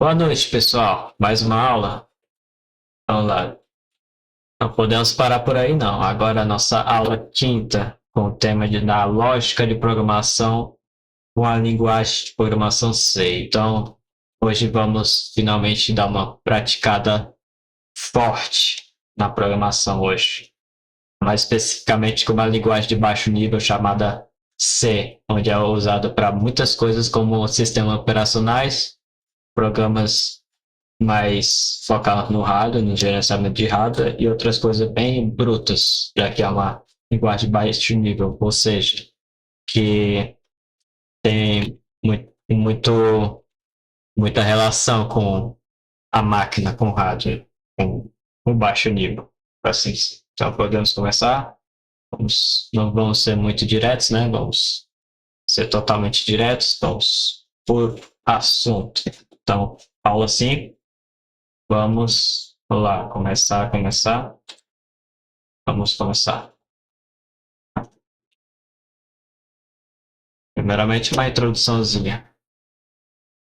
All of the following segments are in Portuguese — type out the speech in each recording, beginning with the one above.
Boa noite, pessoal. Mais uma aula. Vamos lá. Não podemos parar por aí, não. Agora a nossa aula quinta, com o tema da lógica de programação com a linguagem de programação C. Então, hoje vamos finalmente dar uma praticada forte na programação hoje. Mais especificamente com uma linguagem de baixo nível chamada C, onde é usado para muitas coisas como sistemas operacionais, programas mais focado no hardware, no gerenciamento de hardware e outras coisas bem brutas, já que é uma linguagem de baixo nível, ou seja, que tem muita relação com a máquina, com o hardware, com baixo nível, assim. Então podemos começar. Não vamos ser muito diretos, né? Vamos ser totalmente diretos, vamos por assunto. Então, aula 5. Vamos lá, começar. Vamos começar. Primeiramente, uma introduçãozinha.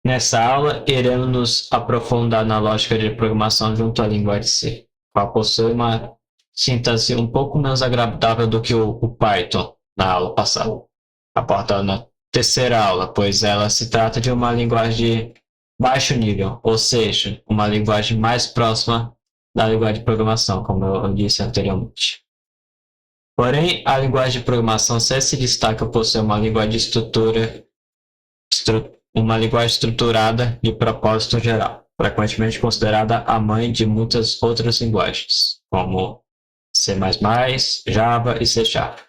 Nessa aula, iremos nos aprofundar na lógica de programação junto à linguagem C, qual possui uma síntese um pouco menos agradável do que o Python na aula passada, abordada na terceira aula, pois ela se trata de uma linguagem de baixo nível, ou seja, uma linguagem mais próxima da linguagem de programação, como eu disse anteriormente. Porém, a linguagem de programação C se destaca por ser uma linguagem de uma linguagem estruturada de propósito geral, frequentemente considerada a mãe de muitas outras linguagens, como C++, Java e C Sharp.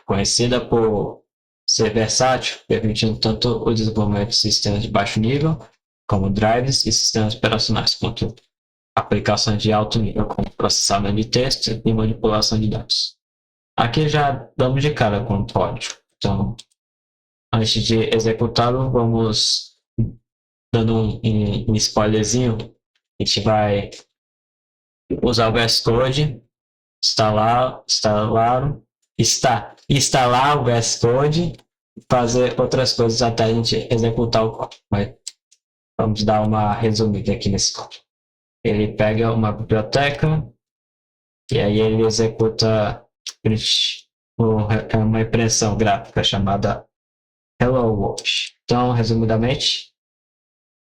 Conhecida por ser versátil, permitindo tanto o desenvolvimento de sistemas de baixo nível, como drives e sistemas operacionais, quanto aplicações de alto nível, como processamento de texto e manipulação de dados. Aqui já damos de cara com o código. Então, antes de executá-lo, vamos dando um spoilerzinho. A gente vai usar o VS Code, instalar o VS Code e fazer outras coisas até a gente executar o código. Mas vamos dar uma resumida aqui nesse código. Ele pega uma biblioteca e aí ele executa uma impressão gráfica chamada Hello World. Então, resumidamente,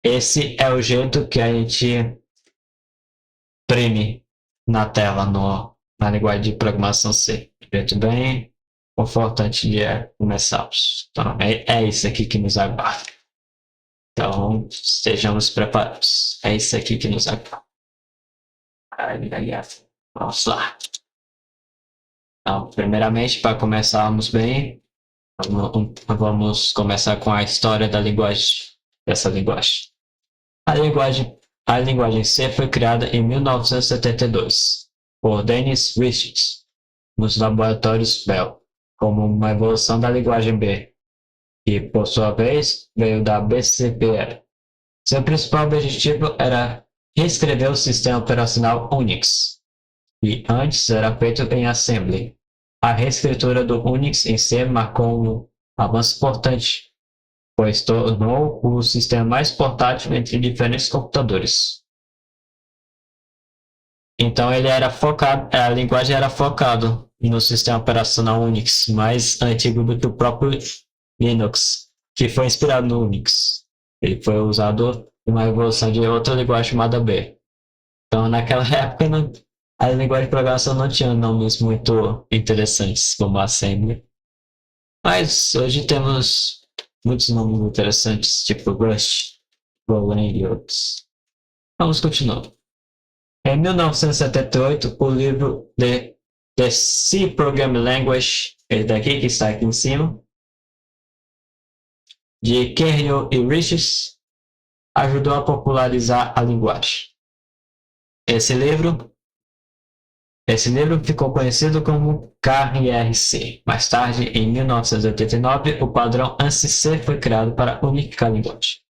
esse é o jeito que a gente imprime na tela na linguagem de programação C. Um jeito bem confortante de começarmos. Então, é isso aqui que nos aguarda. Então, estejamos preparados. É isso aqui que nos aguarda. Vamos lá. Então, primeiramente, para começarmos bem, vamos começar com a história da linguagem, dessa linguagem. A linguagem C foi criada em 1972 por Dennis Richards nos laboratórios Bell, como uma evolução da linguagem B, que, por sua vez, veio da BCPL. Seu principal objetivo era reescrever o sistema operacional Unix, e antes era feito em Assembly. A reescritura do Unix em C marcou um avanço importante, pois tornou o sistema mais portátil entre diferentes computadores. Então a linguagem era focada no sistema operacional Unix, mais antigo do que o próprio Linux, que foi inspirado no Unix. Ele foi usado em uma evolução de outra linguagem chamada B. Então, naquela época, a linguagem de programação não tinha nomes muito interessantes, como Assembly. Mas hoje temos muitos nomes interessantes, tipo Rust, Golang e outros. Vamos continuar. Em 1978, o livro The C Programming Language, esse daqui que está aqui em cima, de Kernel e Richards, ajudou a popularizar a linguagem. Esse livro ficou conhecido como KRC. Mais tarde, em 1989, o padrão ANSI C foi criado para unificar a linguagem.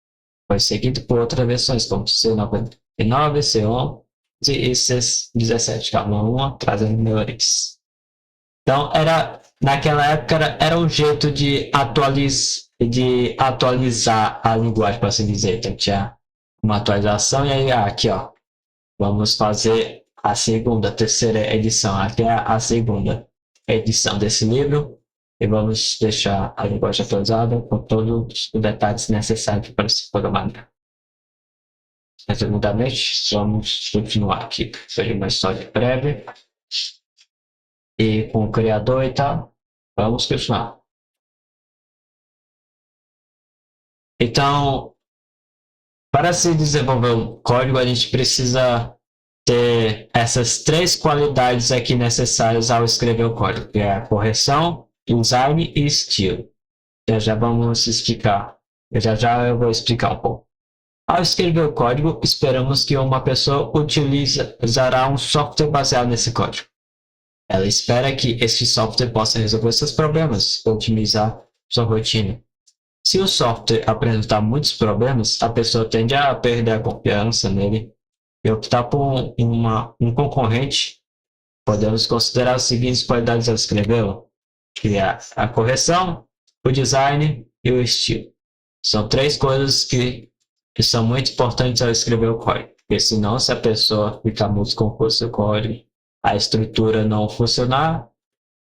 Foi seguido por outras versões, como C99, C11 e C17, cada uma trazendo melhorias. Então, naquela época, era um jeito de atualizar a linguagem, para assim dizer. Então, tinha uma atualização e aí aqui ó, vamos fazer a segunda, terceira edição. Aqui é a segunda edição desse livro e vamos deixar a linguagem atualizada com todos os detalhes necessários para se programar. Resumidamente, vamos continuar aqui. Foi uma história breve e com o criador e tal. Vamos continuar. Então, para se desenvolver um código, a gente precisa ter essas três qualidades aqui necessárias ao escrever o código, que é a correção, design e estilo. Já vamos explicar. Já eu vou explicar um pouco. Ao escrever o código, esperamos que uma pessoa utilizará um software baseado nesse código. Ela espera que este software possa resolver seus problemas, otimizar sua rotina. Se o software apresentar muitos problemas, a pessoa tende a perder a confiança nele e optar por um concorrente. Podemos considerar as seguintes qualidades ao escrevê-lo, que é a correção, o design e o estilo. São três coisas que são muito importantes ao escrever o código, porque senão se a pessoa ficar muito confusa com o código, a estrutura não funcionar, a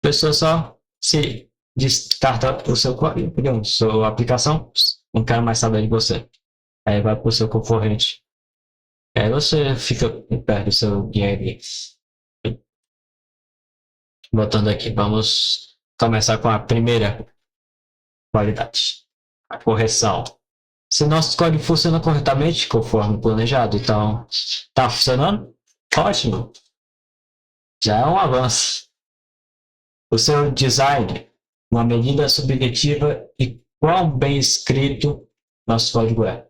pessoa só se descarta o seu código, entendeu? Sua aplicação, não quero mais saber de você. Aí vai para o seu concorrente. Aí você fica perto do seu dinheiro. Voltando aqui, vamos começar com a primeira qualidade, a correção. Se nosso código funciona corretamente, conforme planejado, então está funcionando? Ótimo! Já é um avanço. O seu design, uma medida subjetiva e quão bem escrito nosso código é.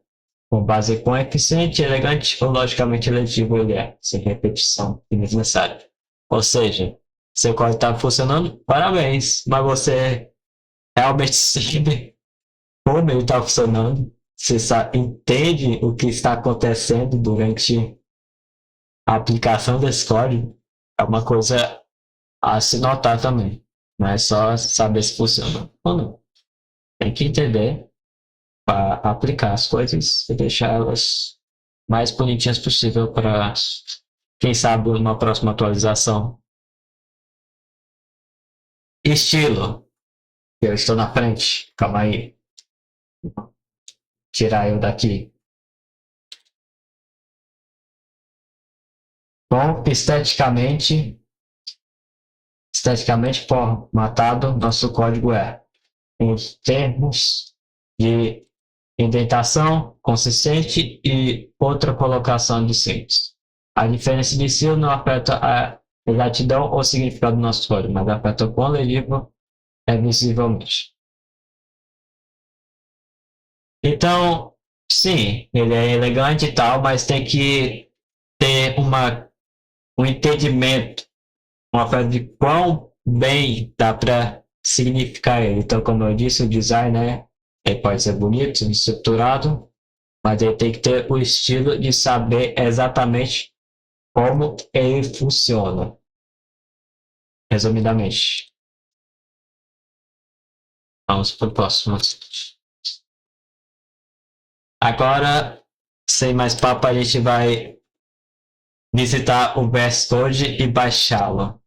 Com base em quão eficiente, elegante ou logicamente legível ele é, sem repetição desnecessária. Ou seja, seu código está funcionando, parabéns, mas você realmente sabe como ele está funcionando, você entende o que está acontecendo durante a aplicação desse código, é uma coisa a se notar também. Não é só saber se funciona ou não. Tem que entender para aplicar as coisas e deixar elas mais bonitinhas possível para, quem sabe, uma próxima atualização. Estilo. Eu estou na frente. Calma aí. Tirar eu daqui. Bom, esteticamente formatado, nosso código é em termos de indentação consistente e outra colocação de símbolos. A diferença de estilo não afeta a exatidão ou significado do nosso código, mas afeta o quão legível é visivelmente. Então, sim, ele é elegante e tal, mas tem que ter um entendimento, uma frase de quão bem dá para significar ele. Então, como eu disse, o design, né, ele pode ser bonito, estruturado, mas ele tem que ter o estilo de saber exatamente como ele funciona. Resumidamente. Vamos para o próximo. Agora, sem mais papo, a gente vai visitar o VS Code e baixá-lo.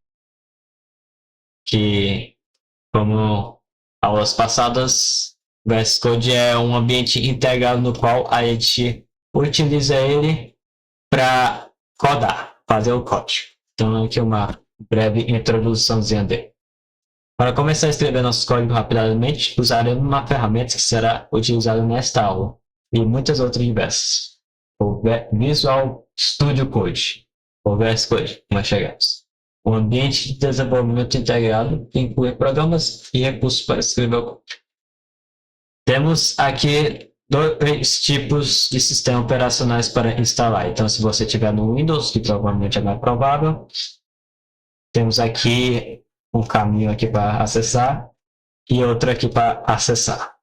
Que, como aulas passadas, o VS Code é um ambiente integrado no qual a gente utiliza ele para codar, fazer o código. Então, aqui uma breve introduçãozinha dele. Para começar a escrever nosso código rapidamente, usaremos uma ferramenta que será utilizada nesta aula e muitas outras diversas. O Visual Studio Code, ou VS Code, nós chegamos. Um ambiente de desenvolvimento integrado que inclui programas e recursos para escrever o código. Temos aqui dois tipos de sistemas operacionais para instalar. Então, se você tiver no Windows, que provavelmente é mais provável, temos aqui um caminho aqui para acessar e outro aqui para acessar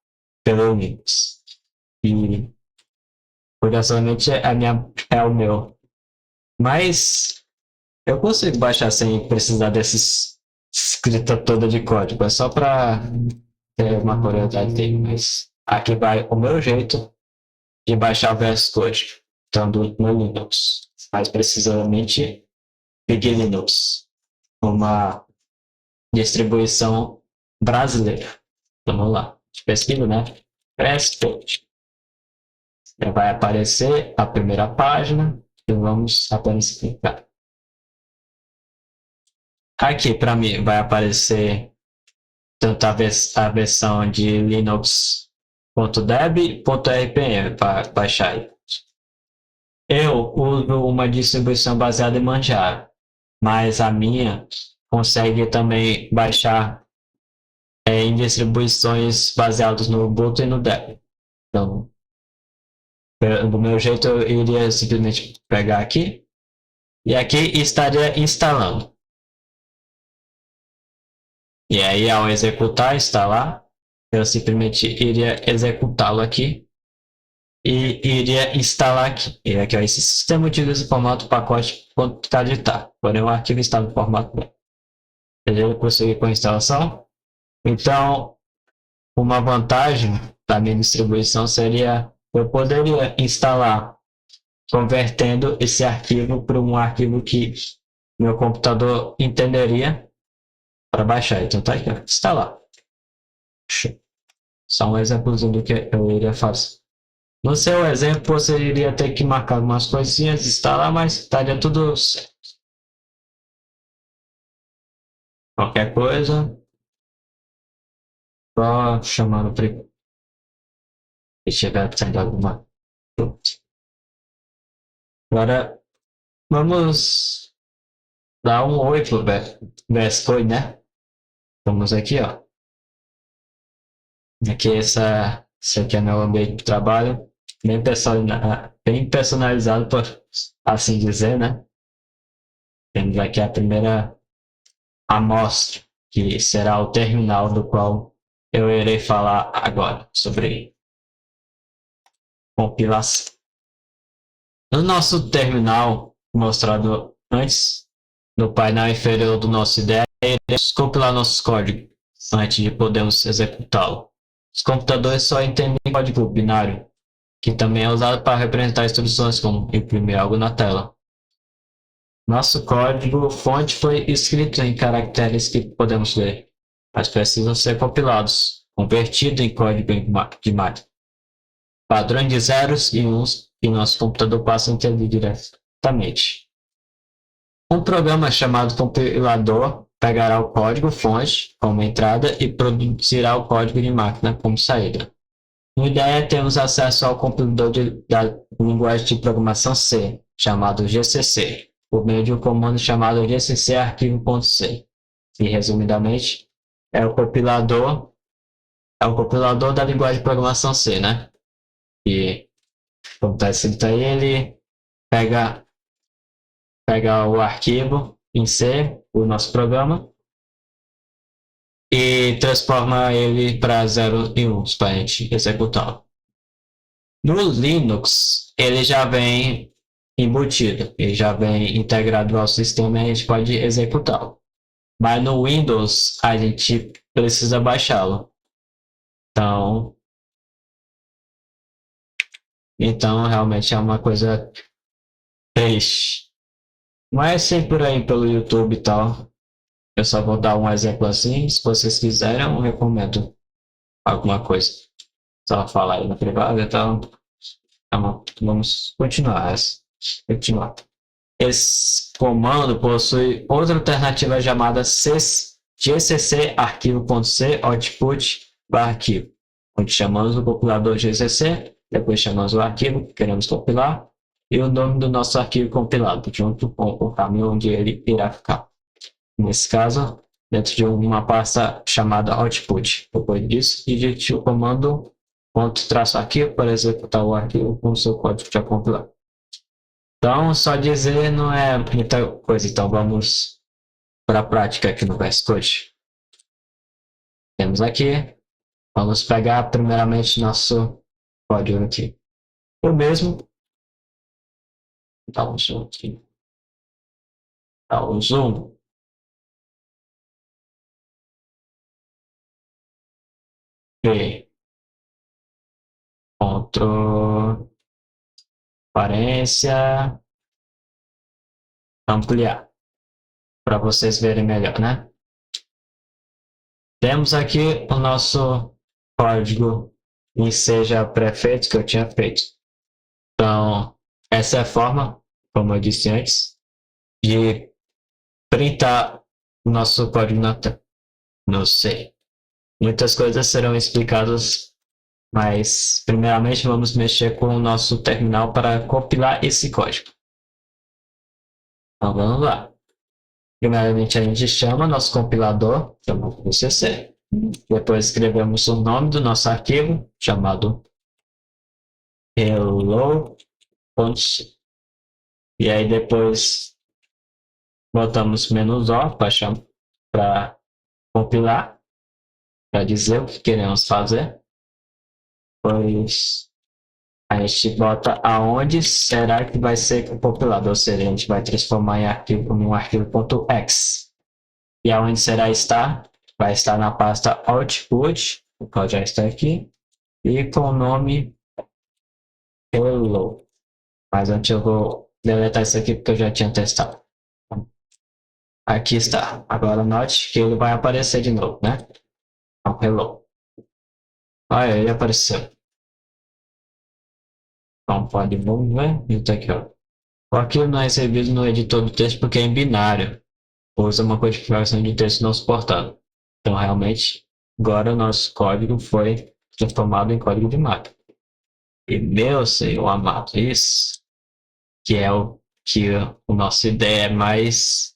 pelo Linux. E curiosamente é o meu. Mas eu consigo baixar sem precisar dessa escrita toda de código. É só para ter uma curiosidade dele. Mas aqui vai o meu jeito de baixar o VS Code, estando no Linux, mais precisamente Big Linux, uma distribuição brasileira. Vamos lá, de pesquisa, né? VS Code. Vai aparecer a primeira página e vamos apenas clicar. Aqui para mim vai aparecer tanto a versão de linux.deb.rpm para baixar. Eu uso uma distribuição baseada em Manjaro, mas a minha consegue também baixar em distribuições baseadas no Ubuntu e no Debian. Então, do meu jeito, eu iria simplesmente pegar aqui e aqui estaria instalando. E aí, ao executar, instalar, eu simplesmente iria executá-lo aqui e iria instalar aqui. E aqui, ó, esse sistema utiliza o formato pacote.kditar, porém o arquivo está no formato B. Beleza? Prosseguir com a instalação. Então, uma vantagem da minha distribuição seria eu poderia instalar convertendo esse arquivo para um arquivo que meu computador entenderia para baixar. Então tá aqui, ó, instalar. Só um exemplozinho do que eu iria fazer. No seu exemplo, você iria ter que marcar algumas coisinhas, instalar, mas estaria tudo certo. Qualquer coisa, só chamando para se estiver precisando de alguma. Agora, vamos dar um oi pro VS Code, né? Vamos aqui, ó. Aqui esse aqui é meu ambiente de trabalho, bem personalizado, por assim dizer, né? Temos aqui a primeira amostra, que será o terminal do qual eu irei falar agora sobre compilação. No nosso terminal, mostrado antes no painel inferior do nosso IDE, iremos compilar nosso código antes de podermos executá-lo. Os computadores só entendem código binário, que também é usado para representar instruções como imprimir algo na tela. Nosso código fonte foi escrito em caracteres que podemos ler, mas precisam ser compilados, convertido em código de máquina. Padrões de zeros e uns que nosso computador passa a entender diretamente. Um programa chamado compilador pegará o código fonte como entrada e produzirá o código de máquina como saída. No IDE temos acesso ao compilador da linguagem de programação C, chamado GCC, por meio de um comando chamado gcc arquivo.c, que resumidamente é o compilador da linguagem de programação C, né? E como está escrito aí, ele pega o arquivo em C, o nosso programa, e transforma ele para 0 e 1 para a gente executá-lo. No Linux, ele já vem embutido, ele já vem integrado ao sistema e a gente pode executá-lo. Mas no Windows, a gente precisa baixá-lo. Então, realmente é uma coisa triste. Mas sempre por aí pelo YouTube e tal. Eu só vou dar um exemplo assim. Se vocês quiserem, eu recomendo alguma coisa. Só falar aí no privado, então. Vamos continuar. Esse comando possui outra alternativa chamada gcc arquivo.c output arquivo, onde chamamos o compilador gcc, depois chamamos o arquivo que queremos compilar e o nome do nosso arquivo compilado, junto com o caminho onde ele irá ficar. Nesse caso, dentro de uma pasta chamada output. Depois disso, digite o comando --arquivo para executar o arquivo com o seu código já compilado. Então, só dizer não é muita coisa. Então, vamos para a prática aqui no VS Code. Temos aqui, vamos pegar primeiramente nosso código aqui. O mesmo, dá um zoom aqui. Dá um zoom. E Ctrl, aparência, ampliar, para vocês verem melhor, né? Temos aqui o nosso código em seja pré-feito que eu tinha feito. Então, essa é a forma, como eu disse antes, de printar o nosso código na tela. Não sei. Muitas coisas serão explicadas, mas primeiramente vamos mexer com o nosso terminal para compilar esse código. Então vamos lá. Primeiramente a gente chama nosso compilador, chamado CC. Depois escrevemos o nome do nosso arquivo, chamado hello. E aí depois botamos "-o" para compilar, para dizer o que queremos fazer. Pois a gente bota aonde será que vai ser compilado, ou seja, a gente vai transformar em arquivo num arquivo.exe. E aonde será estar? Vai estar na pasta output, o qual já está aqui, e com o nome hello. Mas antes eu vou deletar isso aqui porque eu já tinha testado. Aqui está. Agora note que ele vai aparecer de novo, né? Então, hello. Olha, ele apareceu. Então pode, vamos ver. Isso aqui, ó. O arquivo não é recebido no editor do texto porque é em binário. Usa uma codificação de texto não suportada. Então realmente, agora o nosso código foi transformado em código de máquina. E meu Senhor amado, isso que é o que o nosso ideia é mais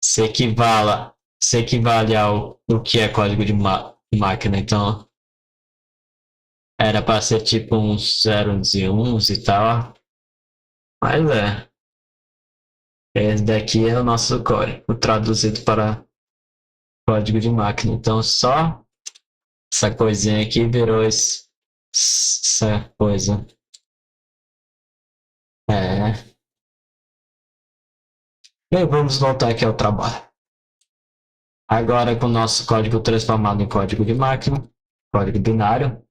se equivale ao o que é código de máquina. Então, era para ser tipo uns zeros e uns e tal. Mas esse daqui é o nosso código, traduzido para código de máquina. Então, só essa coisinha aqui virou essa coisa. E vamos voltar aqui ao trabalho. Agora, com o nosso código transformado em código de máquina, código binário,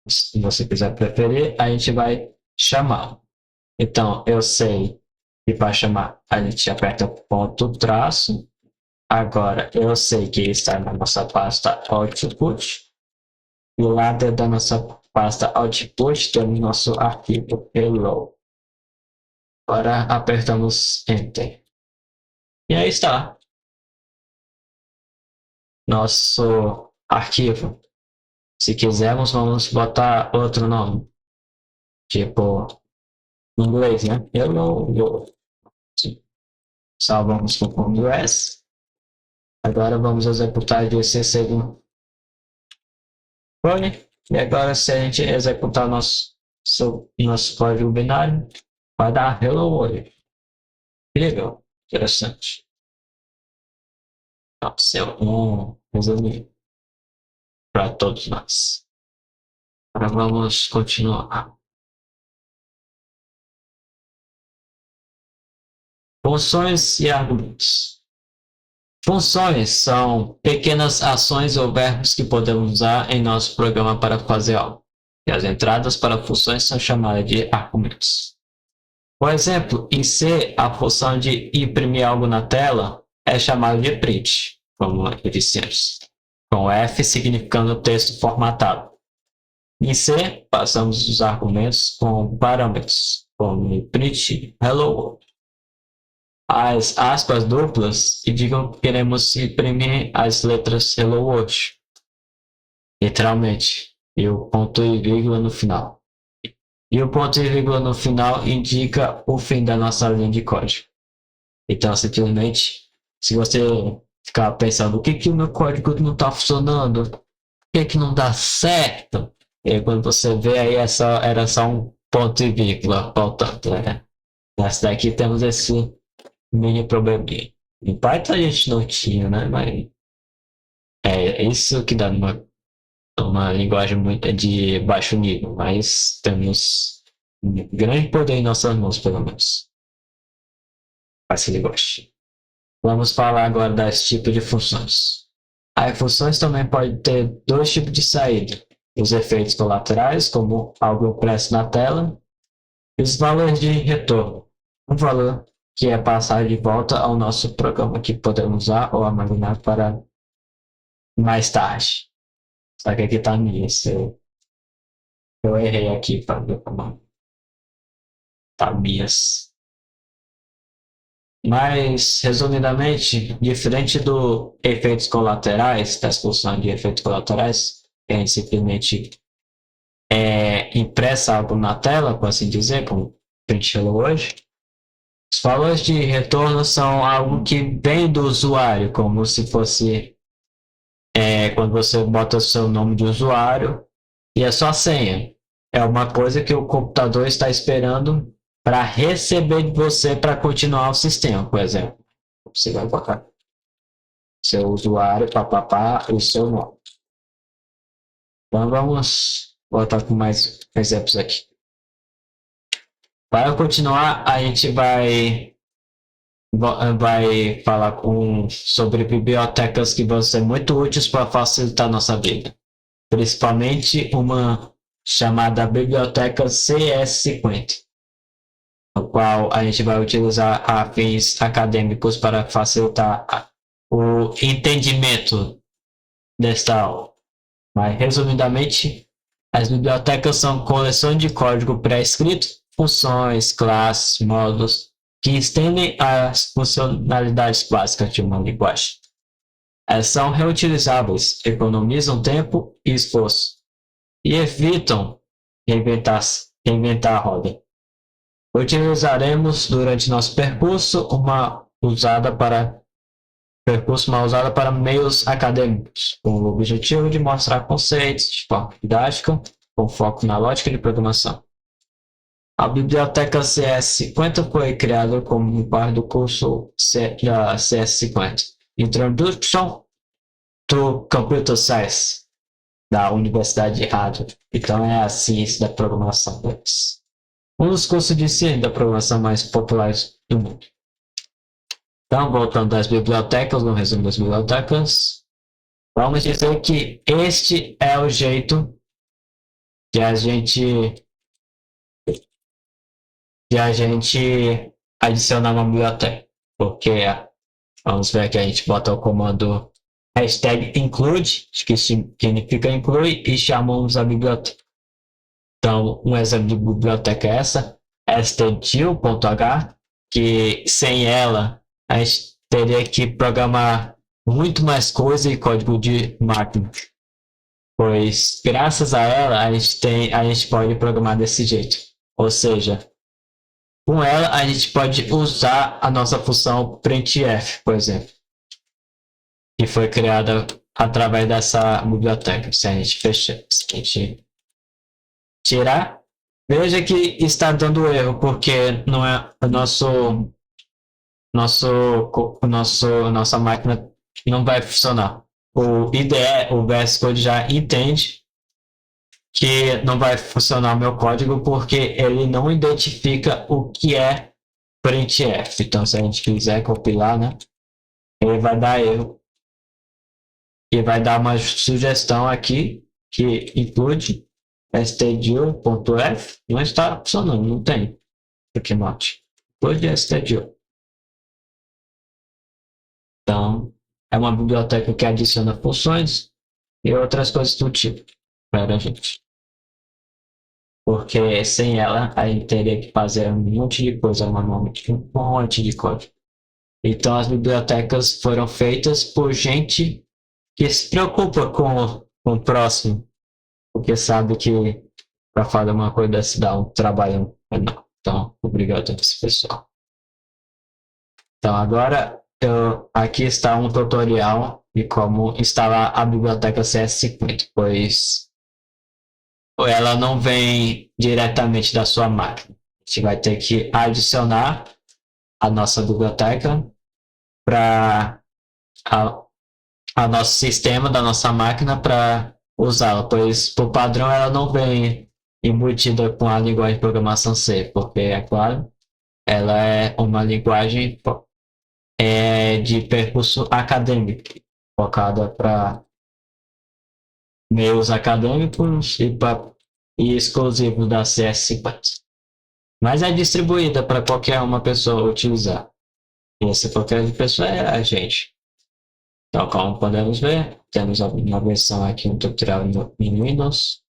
se você quiser preferir, a gente vai chamar. Então, eu sei que para chamar a gente aperta ponto traço. Agora, eu sei que está na nossa pasta output. E lá dentro da nossa pasta output temos nosso arquivo hello. Agora apertamos enter. E aí está. Nosso arquivo. Se quisermos, vamos botar outro nome. Tipo, em inglês, né? Hello. Salvamos com o S. Agora vamos executar esse segundo. E agora, se a gente executar nosso código binário, vai dar hello world. Que legal, interessante. Nossa, é um resumo para todos nós. Agora vamos continuar. Funções e argumentos. Funções são pequenas ações ou verbos que podemos usar em nosso programa para fazer algo. E as entradas para funções são chamadas de argumentos. Por exemplo, em C, a função de imprimir algo na tela é chamada de print, como eu disse antes, com F significando texto formatado. Em C, passamos os argumentos com parâmetros, como print hello world. As aspas duplas indicam que queremos imprimir as letras hello world, literalmente, e o ponto e vírgula no final. E o ponto e vírgula no final indica o fim da nossa linha de código. Então, simplesmente, se você ficar pensando o que o meu código não está funcionando, o que não dá certo, e quando você vê aí era só um ponto e vírgula faltando, né? Nessa daqui temos esse mini probleminha. Em Python a gente não tinha, né? Mas é isso que dá uma linguagem muito de baixo nível, mas temos um grande poder em nossas mãos, pelo menos. Faz que ele goste. Vamos falar agora das tipos de funções. As funções também podem ter dois tipos de saída. os efeitos colaterais, como algo impresso na tela, e os valores de retorno. Um valor que é passar de volta ao nosso programa que podemos usar ou armazenar para mais tarde. Só que aqui está nisso. Eu errei aqui para ver como tá Bias. Mas, resumidamente, diferente dos efeitos colaterais, da expulsão de efeitos colaterais, que a gente simplesmente impressa algo na tela, por assim dizer, como a gente falou hoje, os valores de retorno são algo que vem do usuário, como se fosse quando você bota o seu nome de usuário e a sua senha. É uma coisa que o computador está esperando para receber de você para continuar o sistema, por exemplo. Você vai botar seu usuário, papapá, e o seu nome. Então vamos voltar com mais exemplos aqui. Para continuar, a gente vai falar sobre bibliotecas que vão ser muito úteis para facilitar a nossa vida. Principalmente uma chamada Biblioteca CS50, no qual a gente vai utilizar a fins acadêmicos para facilitar o entendimento desta aula. Mas, resumidamente, as bibliotecas são coleções de código pré-escrito, funções, classes, módulos, que estendem as funcionalidades básicas de uma linguagem. Elas são reutilizáveis, economizam tempo e esforço, e evitam reinventar a roda. Utilizaremos durante nosso percurso uma usada para meios acadêmicos, com o objetivo de mostrar conceitos de forma didática, com foco na lógica de programação. A biblioteca CS50 foi criada como parte do curso da CS50, Introduction to Computer Science, da Universidade de Harvard. Então é a ciência da programação deles. Um dos cursos de ciência da programação mais populares do mundo. Então, voltando às bibliotecas, no resumo das bibliotecas, vamos dizer que este é o jeito que a gente adiciona uma biblioteca. Porque vamos ver que a gente bota o comando #include, que significa inclui, e chamamos a biblioteca. Então, um exemplo de biblioteca é essa, stdio.h, que sem ela a gente teria que programar muito mais coisa e código de máquina. Pois, graças a ela, a gente pode programar desse jeito. Ou seja, com ela a gente pode usar a nossa função printf, por exemplo, que foi criada através dessa biblioteca. Se a gente tirar, veja que está dando erro, porque não é nossa máquina não vai funcionar. O IDE, o VS Code, já entende que não vai funcionar o meu código porque ele não identifica o que é printf. Então, se a gente quiser compilar, né, ele vai dar erro e vai dar uma sugestão aqui que include stdio.f. Não está funcionando, não tem. Aqui, note. Include stdio. Então, é uma biblioteca que adiciona funções e outras coisas do tipo para a gente. Porque sem ela, a gente teria que fazer um monte de coisa manualmente, um monte de código. Então, as bibliotecas foram feitas por gente que se preocupa com o próximo, porque sabe que para fazer uma coisa dessa dá um trabalho enorme. Então, obrigado a esse pessoal. Então, agora aqui está um tutorial de como instalar a biblioteca CS50, pois ela não vem diretamente da sua máquina. A gente vai ter que adicionar a nossa biblioteca para a nosso sistema da nossa máquina para usá-la, pois por padrão ela não vem embutida com a linguagem de programação C, porque, é claro, ela é uma linguagem de percurso acadêmico, focada para meios acadêmicos e exclusivos da CS50. Mas é distribuída para qualquer uma pessoa utilizar. E essa qualquer pessoa é a gente. Então, como podemos ver, temos uma versão aqui, um tutorial em Windows,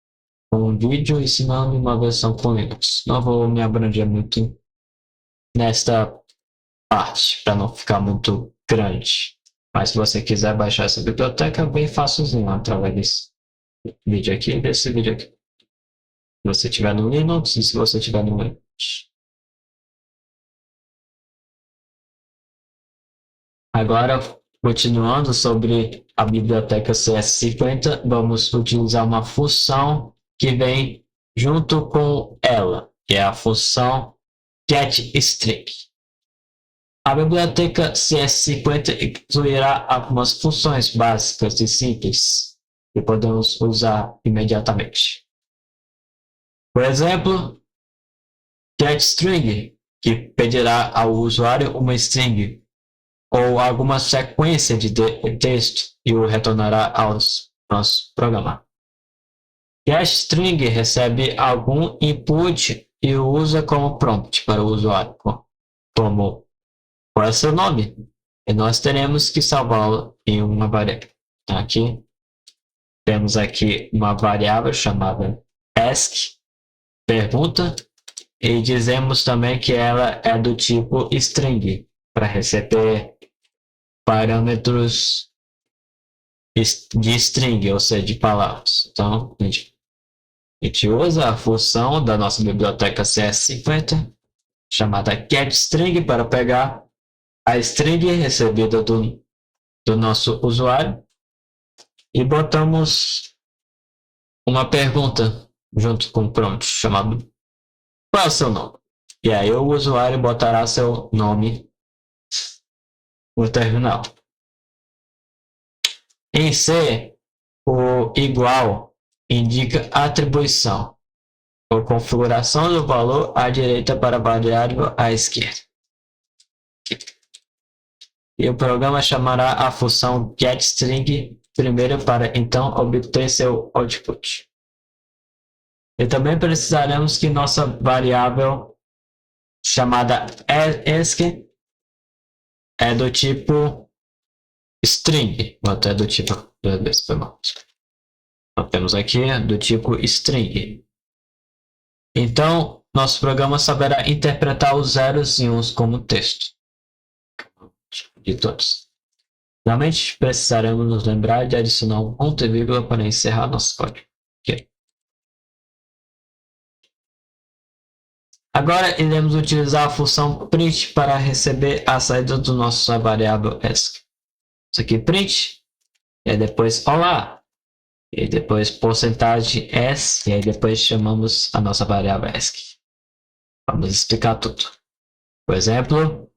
com um vídeo ensinando uma versão com Linux. Não vou me abranger muito nesta parte, para não ficar muito grande. Mas se você quiser baixar essa biblioteca, é bem facilzinho através desse vídeo aqui e desse vídeo aqui. Se você tiver no Linux e se você tiver no Windows. Agora, continuando sobre a biblioteca CS50, vamos utilizar uma função que vem junto com ela, que é a função getString. A biblioteca CS50 incluirá algumas funções básicas e simples que podemos usar imediatamente. Por exemplo, getString, que pedirá ao usuário uma string ou alguma sequência de texto e o retornará ao nosso programa. GetString recebe algum input e o usa como prompt para o usuário, como qual é o seu nome? E nós teremos que salvá-lo em uma variável. Aqui temos aqui uma variável chamada ask, pergunta, e dizemos também que ela é do tipo string, para receber parâmetros de string, ou seja, de palavras. Então, a gente usa a função da nossa biblioteca CS50, chamada getString, para pegar a string recebida do nosso usuário e botamos uma pergunta junto com o prompt chamado qual é o seu nome? E aí o usuário botará seu nome no terminal. Em C, o igual indica atribuição ou configuração do valor à direita para a variável à esquerda. E o programa chamará a função getString primeiro para então obter seu output. E também precisaremos que nossa variável chamada ask é do tipo string, ou até do tipo, nós temos aqui do tipo string. Então, nosso programa saberá interpretar os zeros e uns como texto de todos. Finalmente, precisaremos nos lembrar de adicionar um ponto e vírgula para encerrar nosso código. Okay. Agora iremos utilizar a função print para receber a saída do nosso variável ask. Isso aqui print, e aí depois olá, e aí depois porcentagem s, e aí depois chamamos a nossa variável ask. Vamos explicar tudo. Por exemplo,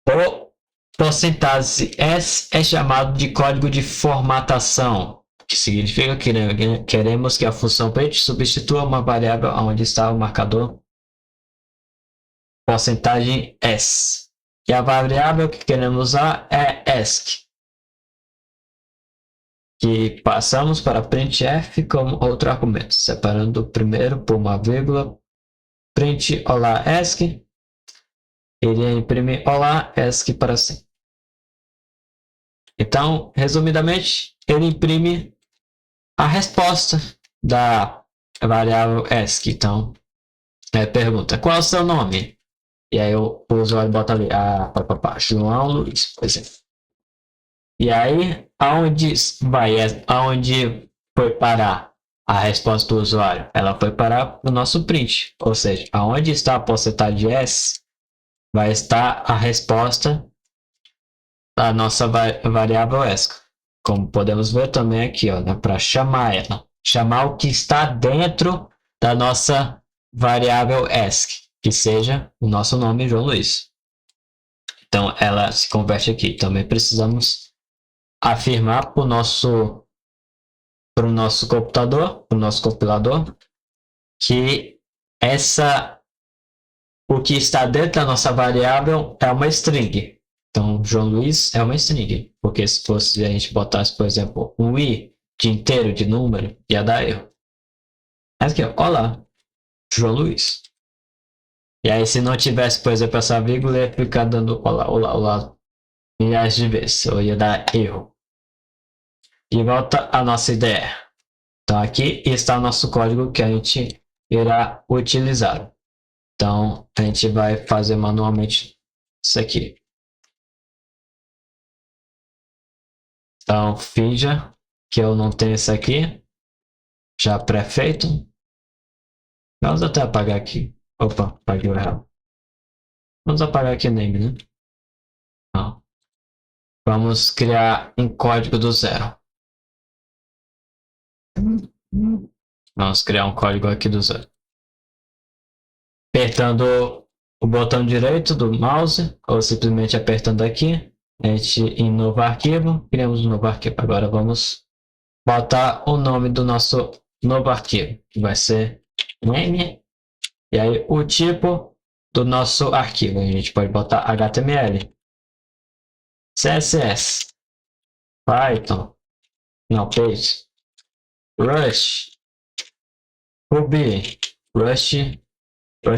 o porcentagem s é chamado de código de formatação, que significa que queremos que a função print substitua uma variável onde está o marcador porcentagem s. E a variável que queremos usar é ask, que passamos para printf como outro argumento, separando o primeiro por uma vírgula, print olá ask, ele imprime olá ask para sempre. Então, resumidamente, ele imprime a resposta da variável ask. Então, pergunta, qual é o seu nome? E aí o usuário bota ali, João Luiz, por exemplo. E aí, aonde foi parar a resposta do usuário? Ela foi parar no nosso print. Ou seja, aonde está a porcentagem S, vai estar a resposta da nossa variável ask. Como podemos ver também aqui, ó, né, para chamar ela. Chamar o que está dentro da nossa variável ask, que seja o nosso nome, João Luiz. Então, ela se converte aqui. Também precisamos afirmar para o nosso computador, para o nosso compilador, que o que está dentro da nossa variável é uma string. Então, João Luiz é uma string. Porque se fosse a gente botasse, por exemplo, um i, de inteiro, de número, ia dar erro. Aqui, ó, olá, João Luiz. E aí, se não tivesse, por exemplo, essa vírgula, ia ficar dando olá, olá, olá milhares de vezes, ou ia dar erro. E volta a nossa ideia. Então, aqui está o nosso código que a gente irá utilizar. Então, a gente vai fazer manualmente isso aqui. Então, finja que eu não tenho isso aqui já pré-feito. Vamos até apagar aqui. Opa, apaguei o errado. Vamos apagar aqui o name, né? Não. Vamos criar um código do zero. Vamos criar um código aqui do zero. Apertando o botão direito do mouse, ou simplesmente apertando aqui, a gente em novo arquivo, criamos um novo arquivo. Agora vamos botar o nome do nosso novo arquivo, que vai ser name, e aí o tipo do nosso arquivo. A gente pode botar HTML, CSS, Python, não, Page, Rush, Ruby, Rush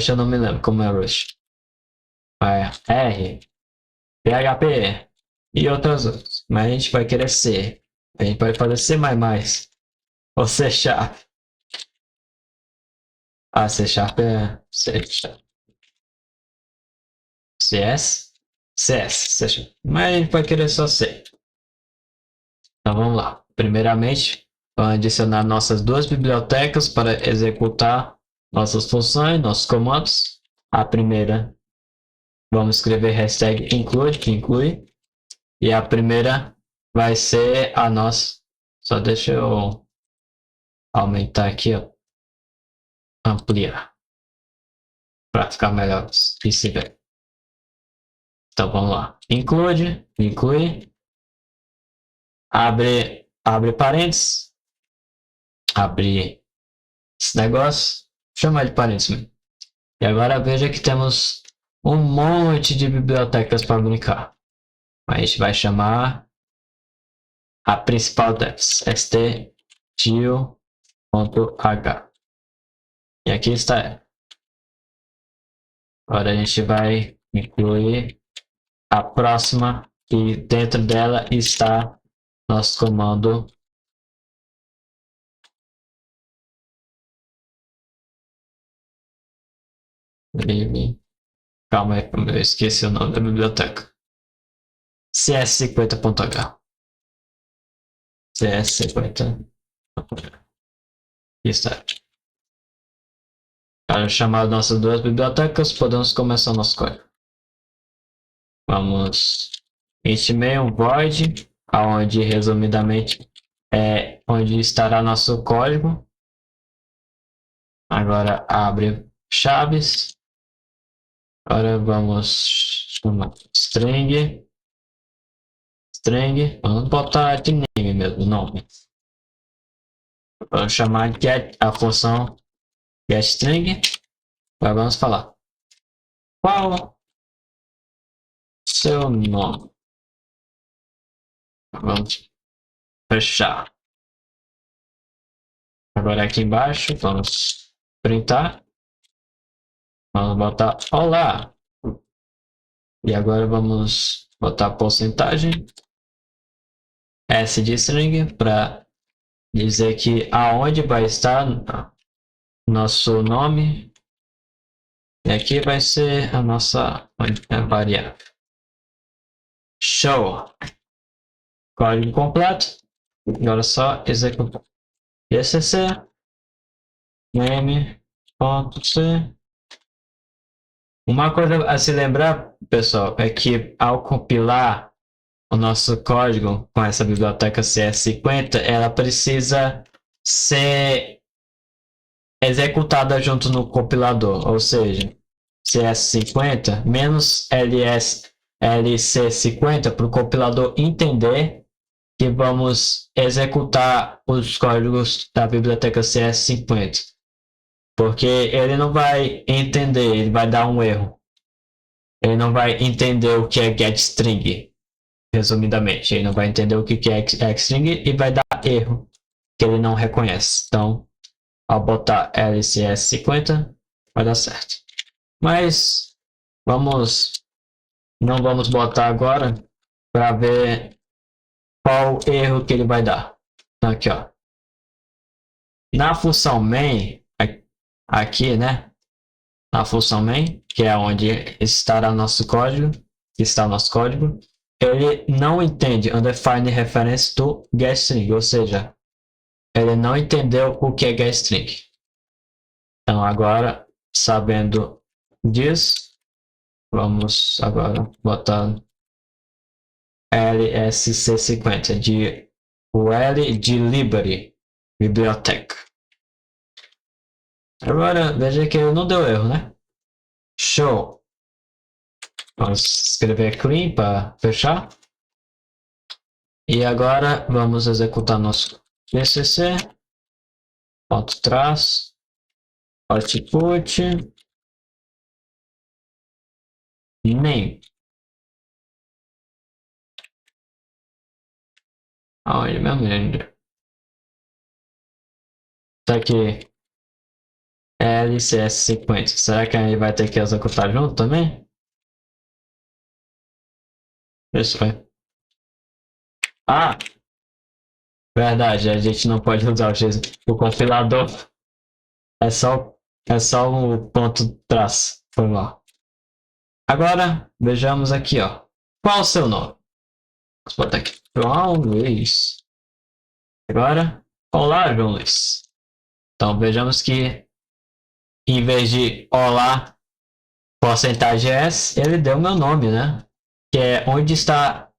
eu não me lembro como é Rush, R, PHP e outras. Mas a gente vai querer C. A gente pode fazer C++ ou C Sharp. Ah, C Sharp é C Sharp. CS? CS, C Sharp. Mas a gente vai querer só C. Então vamos lá. Primeiramente, vamos adicionar nossas duas bibliotecas para executar nossas funções, nossos comandos. A primeira, vamos escrever hashtag include, que inclui. E a primeira vai ser a nossa. Só deixa eu aumentar aqui, ó. Ampliar. Para ficar melhor de se ver. Então vamos lá. Inclui. Abre parênteses. Abre esse negócio. Chama de parênteses mesmo. E agora veja que temos um monte de bibliotecas para brincar. A gente vai chamar a principal delas, stdio.h. E aqui está ela. Agora a gente vai incluir a próxima, e dentro dela está nosso comando calma aí, eu esqueci o nome da biblioteca. cs50.h. cs50. Está. Para chamar nossas duas bibliotecas, podemos começar nosso código. Vamos int_main void, aonde resumidamente é onde estará nosso código. Agora abre chaves. Agora vamos chamar string. Vamos botar de name mesmo, nome. Vamos chamar get, a função getString. Agora vamos falar. Qual seu nome? Vamos fechar. Agora aqui embaixo, vamos printar. Vamos botar olá. E agora vamos botar porcentagem S de string para dizer que aonde vai estar nosso nome. E aqui vai ser a nossa variável. Show! Código completo. Agora só executar. ECC name.c. Uma coisa a se lembrar, pessoal, é que ao compilar o nosso código com essa biblioteca CS50, ela precisa ser executada junto no compilador, ou seja, CS50 menos LC50 para o compilador entender que vamos executar os códigos da biblioteca CS50. Porque ele não vai entender, ele vai dar um erro. Ele não vai entender o que é getString, resumidamente. Ele não vai entender o que é xstring e vai dar erro. que ele não reconhece. Então, ao botar LCS50, vai dar certo. Mas não vamos botar agora para ver qual erro que ele vai dar. Então, aqui, ó. Na função main, aqui, né? Na função main, que é onde estará nosso código, ele não entende undefined reference to getString, ou seja, ele não entendeu o que é getString. Então agora, sabendo disso, vamos agora botar LSC50 de o L de Library, biblioteca. Agora veja que ele não deu erro, né? Show. Vamos escrever clean para fechar. E agora vamos executar nosso VCC. Ponto traço. Output. Name. Aonde mesmo? Tá aqui. LCS50. Será que aí vai ter que executar junto também? Isso aí. Ah! Verdade, a gente não pode usar o compilador. É só o ponto traço. Foi mal. Agora, vejamos aqui, ó. Qual o seu nome? Vamos botar aqui. João Luiz. Agora, olá, João Luiz. Então, vejamos que em vez de olá, porcentagem S, ele deu meu nome, né? Que é onde está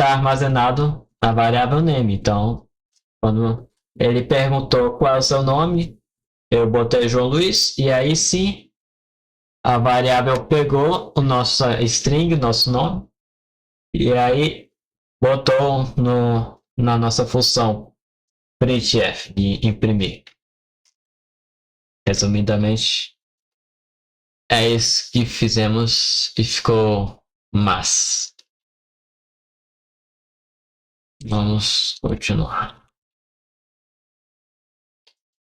armazenado a variável name. Então, quando ele perguntou qual é o seu nome, eu botei João Luiz, e aí sim, a variável pegou o nosso string, nosso nome, e aí botou na nossa função printf de imprimir. Resumidamente, é isso que fizemos e ficou massa. Vamos continuar.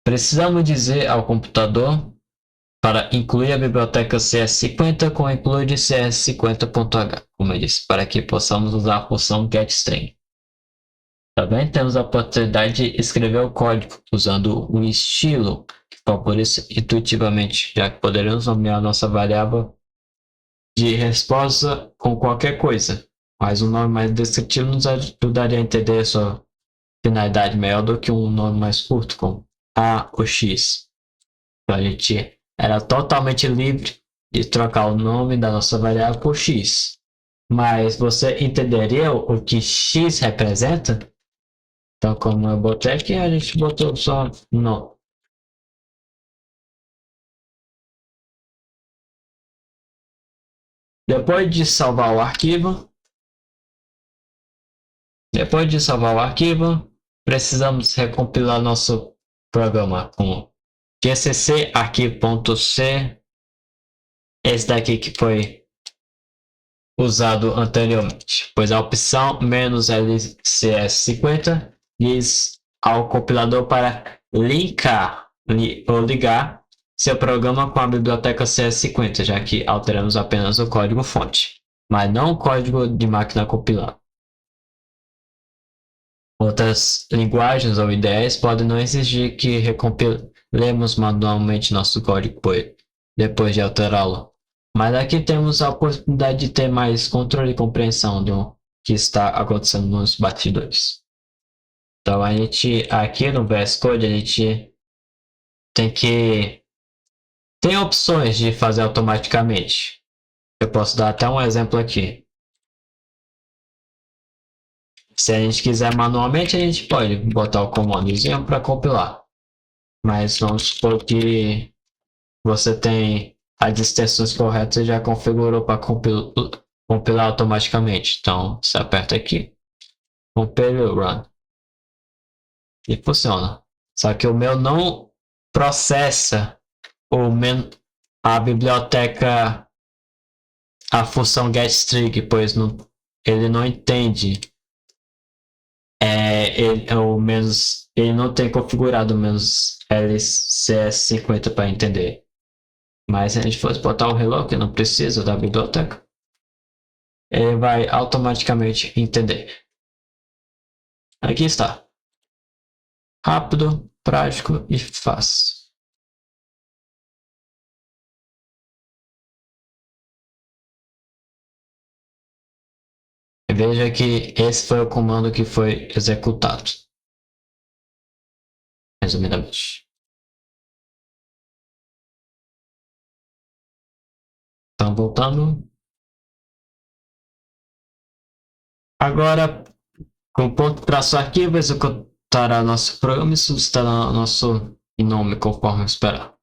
Precisamos dizer ao computador para incluir a biblioteca CS50 com include cs50.h, como eu disse, para que possamos usar a função getString. Também temos a possibilidade de escrever o código usando um estilo que favoreça intuitivamente, já que poderemos nomear nossa variável de resposta com qualquer coisa, mas um nome mais descritivo nos ajudaria a entender sua finalidade melhor do que um nome mais curto, como A ou X. Então a gente era totalmente livre de trocar o nome da nossa variável por X. Mas você entenderia o que X representa? Então, como eu botei aqui, a gente botou só não. Depois de salvar o arquivo, precisamos recompilar nosso programa com gcc arquivo.c, esse daqui que foi usado anteriormente, pois a opção "-lcs50" diz ao compilador para linkar ou ligar seu programa com a biblioteca CS50, já que alteramos apenas o código-fonte, mas não o código de máquina compilado. Outras linguagens ou IDEs podem não exigir que recompilemos manualmente nosso código depois de alterá-lo. Mas aqui temos a oportunidade de ter mais controle e compreensão do que está acontecendo nos bastidores. Então a gente aqui no VS Code a gente tem opções de fazer automaticamente. Eu posso dar até um exemplo aqui. Se a gente quiser manualmente, a gente pode botar o comandozinho para compilar. Mas vamos supor que você tem as extensões corretas e já configurou para compilar automaticamente. Então, você aperta aqui, compile run. E funciona. Só que o meu não processa a biblioteca, a função getString, pois ele não entende ele não tem configurado o menos LCS50 para entender. Mas se a gente fosse botar o hello, que não precisa da biblioteca, ele vai automaticamente entender. Aqui está. Rápido, prático e fácil. Veja que esse foi o comando que foi executado. Resumidamente. Então, voltando. Agora, com o ponto traço arquivo, executará nosso programa e substituirá nosso nome conforme esperar.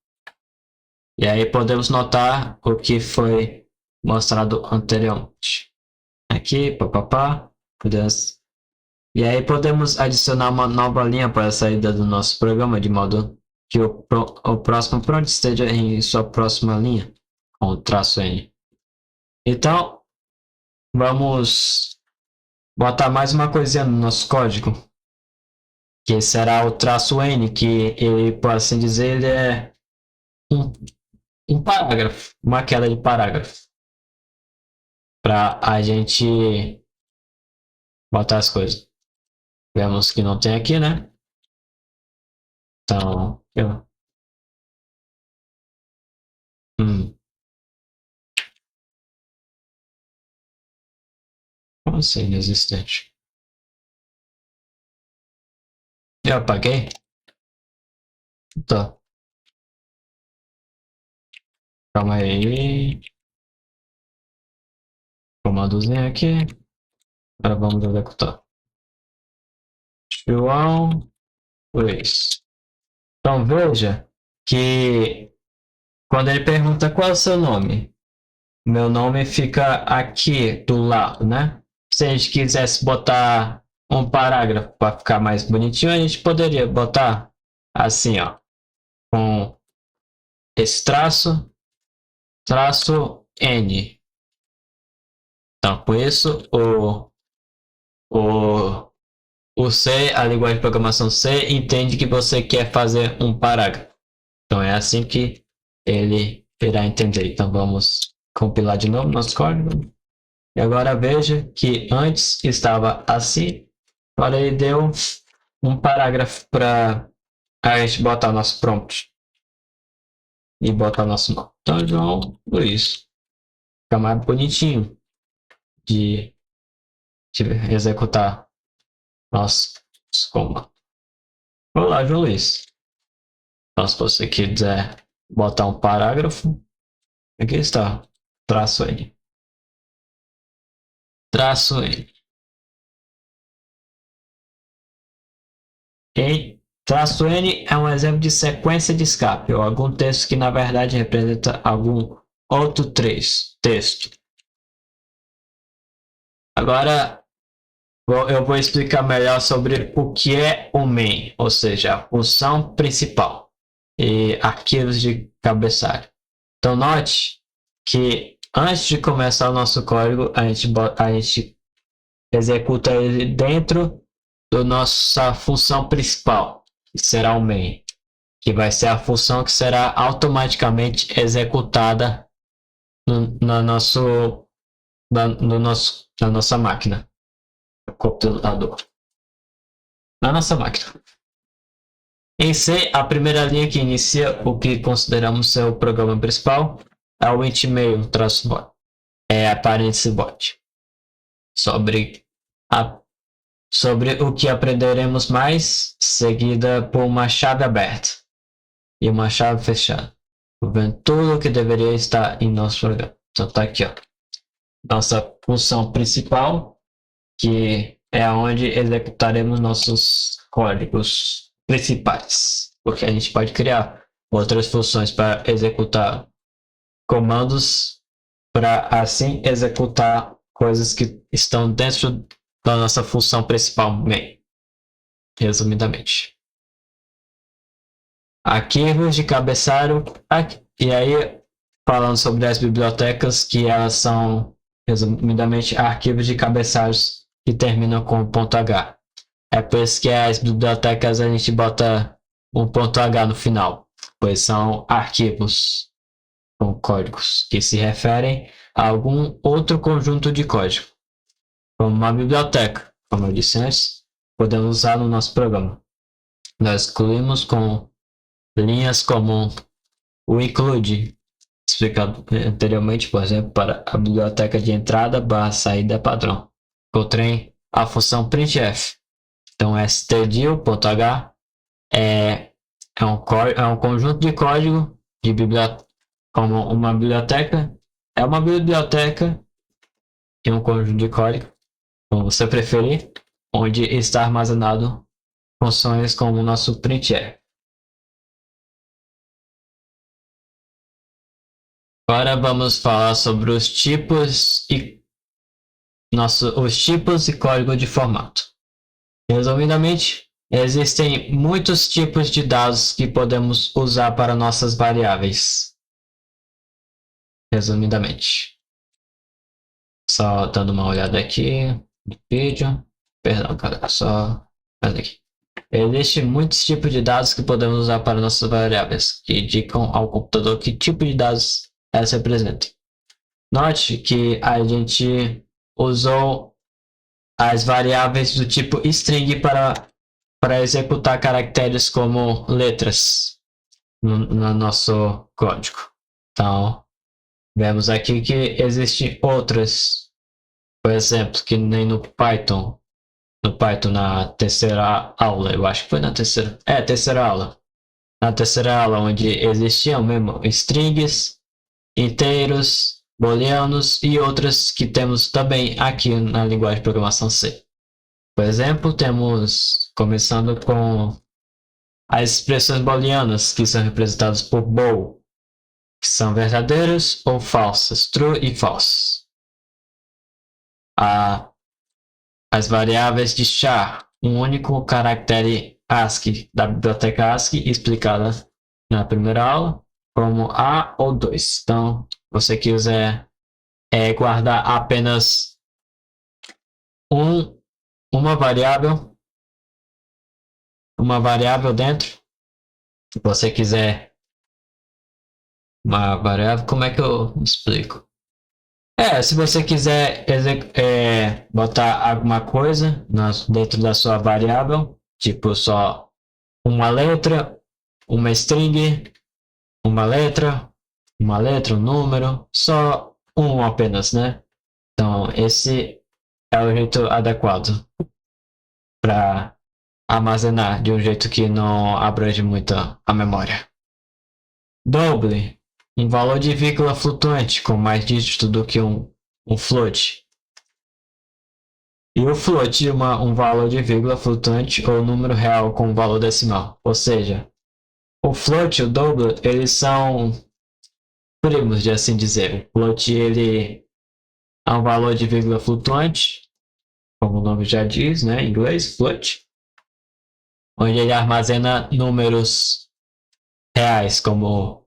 E aí podemos notar o que foi mostrado anteriormente. Aqui, papapá, podemos... E aí podemos adicionar uma nova linha para a saída do nosso programa, de modo que o próximo prompt esteja em sua próxima linha, com o traço N. Então, vamos botar mais uma coisinha no nosso código, que será o traço N, que ele, por assim dizer, ele é um parágrafo, uma queda de parágrafo, para a gente botar as coisas. Vemos que não tem aqui, né? Então, como assim inexistente? Eu apaguei? Tá. Calma aí. Comandozinho aqui. Agora vamos executar. João Luiz. Então veja que quando ele pergunta qual é o seu nome, meu nome fica aqui do lado, né? Se a gente quisesse botar um parágrafo para ficar mais bonitinho, a gente poderia botar assim, ó, com esse traço, traço N. Então, com isso, o C, a linguagem de programação C, entende que você quer fazer um parágrafo. Então, é assim que ele irá entender. Então, vamos compilar de novo nosso código. E agora veja que antes estava assim, agora ele deu um parágrafo para a gente botar nosso prompt e botar nosso nome. Então, João Luiz. Fica mais bonitinho de executar nosso comando. Olá, João Luiz. Então, se você quiser botar um parágrafo, aqui está, traço N. Traço N. E traço N é um exemplo de sequência de escape, ou algum texto que na verdade representa algum outro texto. Agora eu vou explicar melhor sobre o que é o main, ou seja, a função principal e arquivos de cabeçalho. Então note que antes de começar o nosso código, a gente executa ele dentro da nossa função principal, que será o main, que vai ser a função que será automaticamente executada na nossa máquina, no computador, na nossa máquina. Em C, a primeira linha que inicia o que consideramos ser o programa principal é o int mail -bot, é a parêntese bot. Sobre o que aprenderemos mais, seguida por uma chave aberta e uma chave fechada, vendo tudo o que deveria estar em nosso programa. Então tá aqui, ó, nossa função principal, que é onde executaremos nossos códigos principais, porque a gente pode criar outras funções para executar comandos, para assim executar coisas que estão dentro da nossa função principal main, resumidamente. Arquivos de cabeçalho, e aí falando sobre as bibliotecas, que elas são resumidamente arquivos de cabeçalhos que terminam com .h. É por isso que as bibliotecas a gente bota um ponto H no final, pois são arquivos com códigos que se referem a algum outro conjunto de código, como uma biblioteca, como eu disse antes, podemos usar no nosso programa. Nós excluímos com linhas como o include, explicado anteriormente, por exemplo, para a biblioteca de entrada barra saída padrão. Encontrei a função printf. Então, stdio.h é um conjunto de código de como uma biblioteca. É uma biblioteca e um conjunto de código, como você preferir, onde está armazenado funções como o nosso printf. Agora vamos falar sobre os tipos e código de formato. Resumidamente, existem muitos tipos de dados que podemos usar para nossas variáveis. Resumidamente. Só dando uma olhada aqui no vídeo. Perdão, cara, só olha aqui. Existem muitos tipos de dados que podemos usar para nossas variáveis, que indicam ao computador que tipo de dados elas representam. Note que a gente usou as variáveis do tipo string para executar caracteres como letras no nosso código. Então, vemos aqui que existem outras, por exemplo, que nem no Python na terceira aula, eu acho que foi na terceira aula. Na terceira aula, onde existiam mesmo strings, inteiros, booleanos e outras que temos também aqui na linguagem de programação C. Por exemplo, temos, começando com as expressões booleanas, que são representadas por bool, que são verdadeiras ou falsas, true e false. As variáveis de char, um único caractere ASCII da biblioteca ASCII, explicada na primeira aula, como A ou 2. Então, você quiser guardar apenas uma variável dentro, se você quiser uma variável, como é que eu explico? Se você quiser botar alguma coisa dentro da sua variável, tipo só uma letra, uma string, uma letra, um número, só um apenas, né? Então, esse é o jeito adequado para armazenar de um jeito que não abrange muito a memória. Double, um valor de vírgula flutuante com mais dígitos do que um float. E o float, um valor de vírgula flutuante ou número real com valor decimal. Ou seja, o float e o double, eles são primos, de assim dizer. O float, ele é um valor de vírgula flutuante, como o nome já diz, né, em inglês, float, onde ele armazena números reais, como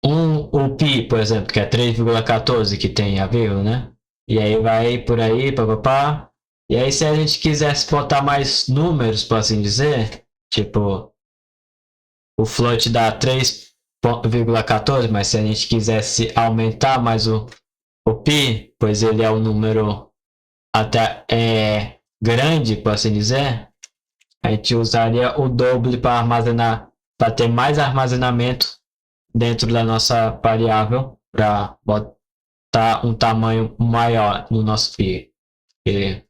o pi, por exemplo, que é 3,14, que tem a vírgula, né? E aí vai por aí, papapá. E aí, se a gente quisesse botar mais números, por assim dizer, tipo, o float dá 3,14, mas se a gente quisesse aumentar mais o pi, pois ele é um número até grande, por assim dizer, a gente usaria o doble para armazenar, para ter mais armazenamento dentro da nossa variável, para botar um tamanho maior no nosso pi. E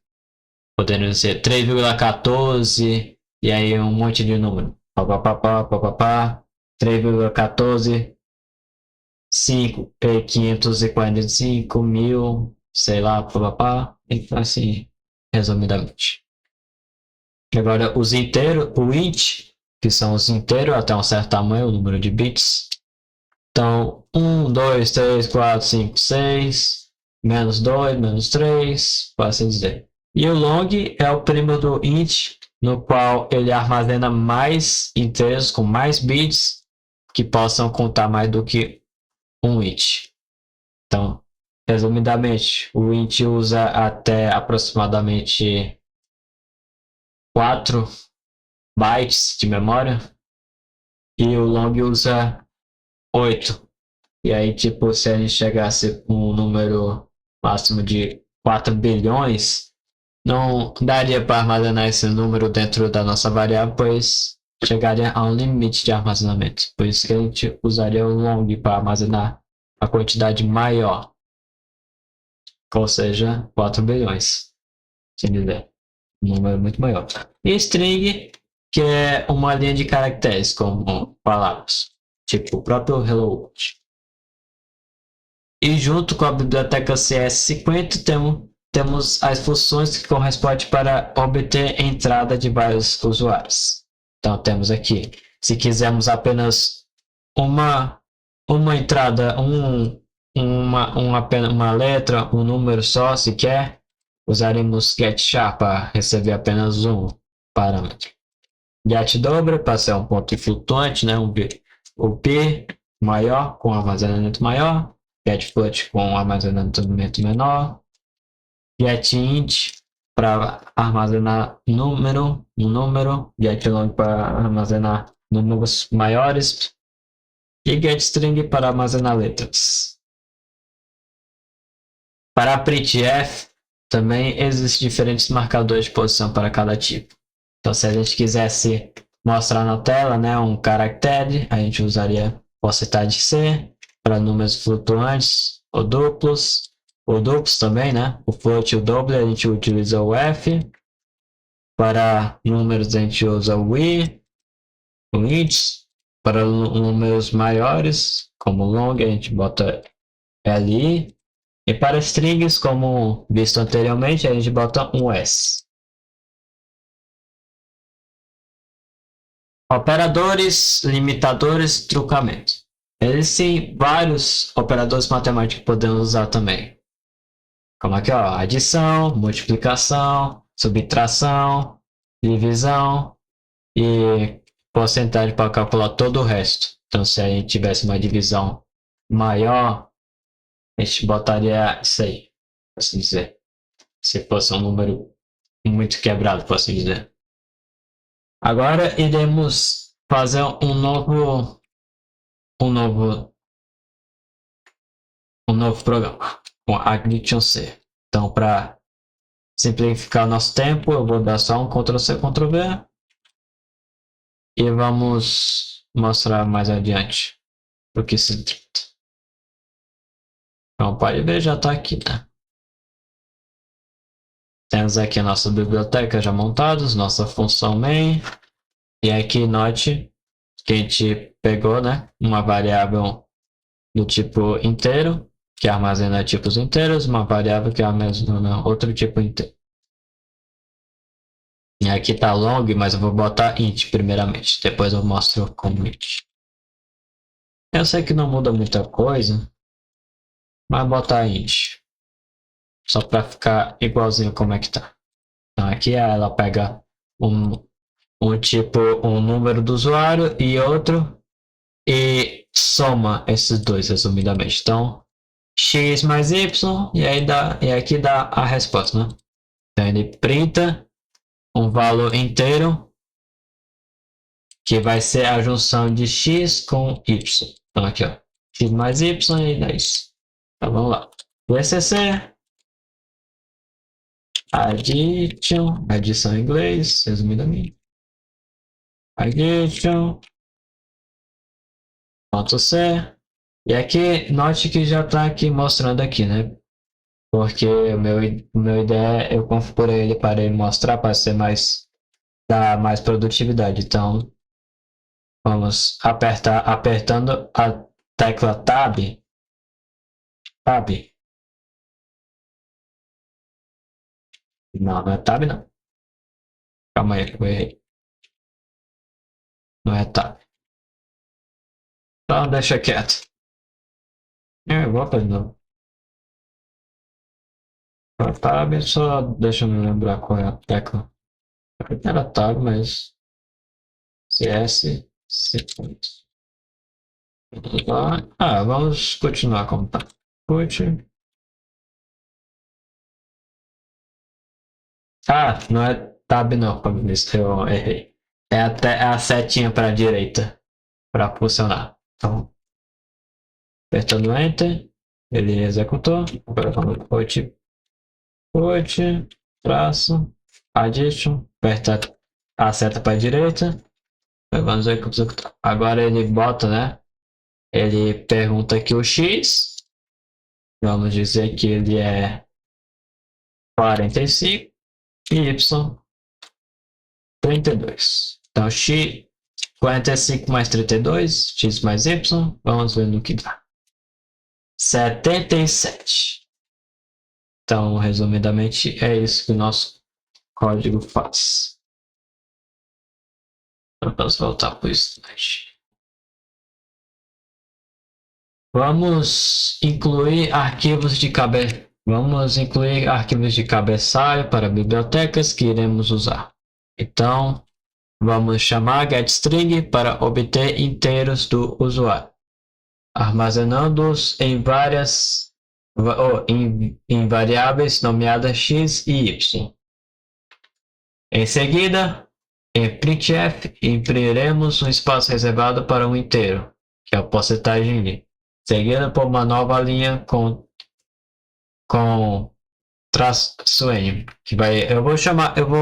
podendo ser 3,14 e aí um monte de número. Papapá, 3,14, 5, 545 mil, sei lá, papapá. Então, assim, resumidamente. Agora, os inteiros, o int, que são os inteiros até um certo tamanho, o número de bits. Então, 1, 2, 3, 4, 5, 6, menos 2, menos 3, por assim dizer. E o long é o primo do int, no qual ele armazena mais inteiros com mais bits que possam contar mais do que um int. Então, resumidamente, o int usa até aproximadamente 4 bytes de memória e o long usa 8. E aí, tipo, se a gente chegasse com um número máximo de 4 bilhões, não daria para armazenar esse número dentro da nossa variável, pois chegaria a um limite de armazenamento. Por isso que a gente usaria o long para armazenar a quantidade maior, ou seja, 4 bilhões, se dizer. Um número muito maior. E string, que é uma linha de caracteres, como palavras, tipo o próprio Hello World. E junto com a biblioteca CS50 temos as funções que correspondem para obter entrada de vários usuários. Então temos aqui, se quisermos apenas uma entrada, uma letra, um número só, se quer, usaremos getChar para receber apenas um parâmetro. GetDouble para ser um ponto flutuante, né? O P maior com armazenamento maior, getFloat com armazenamento menor, getInt para armazenar um número, getLong para armazenar números maiores e getString para armazenar letras. Para printf também existem diferentes marcadores de posição para cada tipo. Então, se a gente quisesse mostrar na tela, né, um caractere, a gente usaria porcentagem C para números flutuantes ou duplos também, né? O float e o double a gente utiliza o F. Para números a gente usa o I, o int. Para números maiores, como long, a gente bota LI. E para strings, como visto anteriormente, a gente bota um S. Operadores, limitadores, trucamento. Existem vários operadores matemáticos que podemos usar também. Como aqui, ó, adição, multiplicação, subtração, divisão e porcentagem para calcular todo o resto. Então, se a gente tivesse uma divisão maior, a gente botaria isso aí, por assim dizer. Se fosse um número muito quebrado, por assim dizer. Agora iremos fazer um novo programa com ActionC. Então, para simplificar nosso tempo, eu vou dar só um Ctrl+C, Ctrl+V e vamos mostrar mais adiante o que se trata. Então, pode ver, já está aqui, né? Temos aqui a nossa biblioteca já montada, nossa função main. E aqui note que a gente pegou, né, uma variável do tipo inteiro, que armazena tipos inteiros, uma variável que armazena outro tipo inteiro. E aqui tá long, mas eu vou botar int primeiramente, depois eu mostro como int. Eu sei que não muda muita coisa, mas botar int. Só para ficar igualzinho como é que tá. Então aqui ela pega um tipo, um número do usuário e outro, e soma esses dois, resumidamente. Então, x mais y, e aqui dá a resposta, né? Então ele printa um valor inteiro, que vai ser a junção de x com y. Então aqui, ó, x mais y e dá isso. Então vamos lá. VCC, adição em inglês, resumidamente. Addition, ponto C. E aqui, note que já está aqui mostrando aqui, né? Porque o meu ideia, eu configurei ele para ele mostrar, para ser dar mais produtividade. Então, vamos apertando a tecla Tab. Tab. Não, não é Tab não. Calma aí, eu errei. Não é Tab. Então, deixa quieto. Eu vou fazer de novo. Tab, só deixa eu me lembrar qual é a tecla. Era Tab, mas CS 50. Vamos continuar como tá. Não é Tab não, Fabrício, eu errei. É até a setinha para a direita para funcionar. Então, apertando Enter, ele executou. Agora vamos put, traço, addition, aperta a seta para a direita. Vamos executar. Agora ele bota, né? Ele pergunta aqui o X. Vamos dizer que ele é 45 e Y 32. Então, X 45 mais 32, X mais Y, vamos ver no que dá. 77. Então, resumidamente, é isso que o nosso código faz. Vamos voltar para o slide. Vamos incluir arquivos de cabeçalho para bibliotecas que iremos usar. Então, vamos chamar getString para obter inteiros do usuário, armazenando-os em variáveis nomeadas x e y. Em seguida, em printf, imprimiremos um espaço reservado para um inteiro, que é a porcentagem de, seguida por uma nova linha com traço N, que eu vou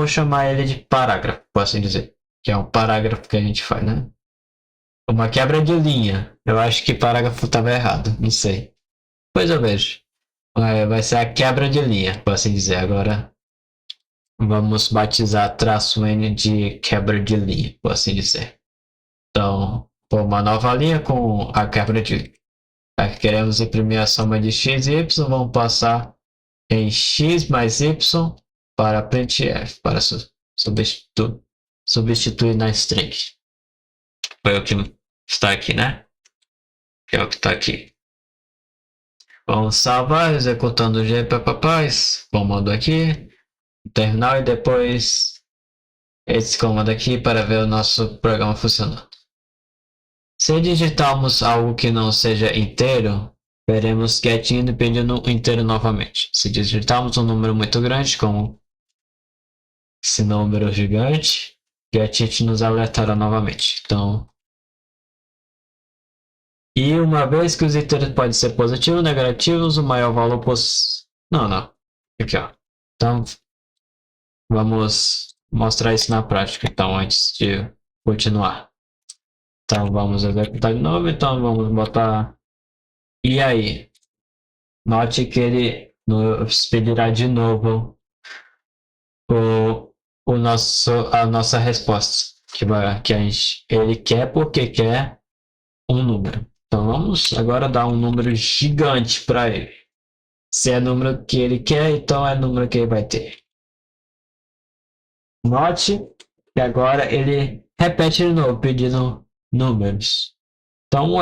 chamar ele de parágrafo, por assim dizer, que é um parágrafo que a gente faz, né? Uma quebra de linha. Eu acho que parágrafo estava errado, não sei. Depois eu vejo. Vai ser a quebra de linha, por assim dizer. Agora vamos batizar traço N de quebra de linha, por assim dizer. Então, por uma nova linha com a quebra de linha. Aqui queremos imprimir a soma de x e y, vamos passar em x mais y para printf, para substituir na string. Foi o que está aqui, né? Que é o que está aqui. Vamos salvar, executando o gppapaz, comando aqui, terminal e depois esse comando aqui para ver o nosso programa funcionando. Se digitarmos algo que não seja inteiro, veremos get pedindo inteiro novamente. Se digitarmos um número muito grande, como esse número gigante, get nos alertará novamente. Então, e uma vez que os inteiros podem ser positivos ou negativos, o maior valor possível. Não. Aqui, ó. Então, vamos mostrar isso na prática, então, antes de continuar. Então, vamos executar de novo. Então, vamos botar. E aí? Note que ele nos pedirá de novo a nossa resposta. Ele quer porque quer um número. Então, vamos agora dar um número gigante para ele. Se é número que ele quer, então é número que ele vai ter. Note que agora ele repete de novo, pedindo números. Então,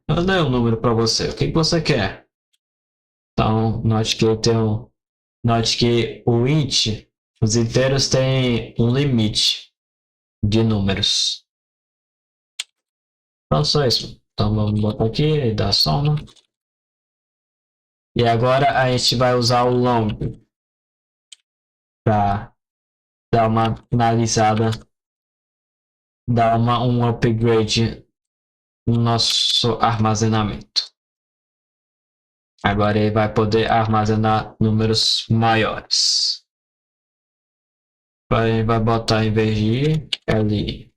eu dei um número para você. O que você quer? Então, note que o int, os inteiros têm um limite de números. Então, só isso. Então, vamos botar aqui e dar soma. E agora a gente vai usar o long para dar uma finalizada, dar um upgrade no nosso armazenamento. Agora ele vai poder armazenar números maiores. Agora ele vai botar em vez de LI.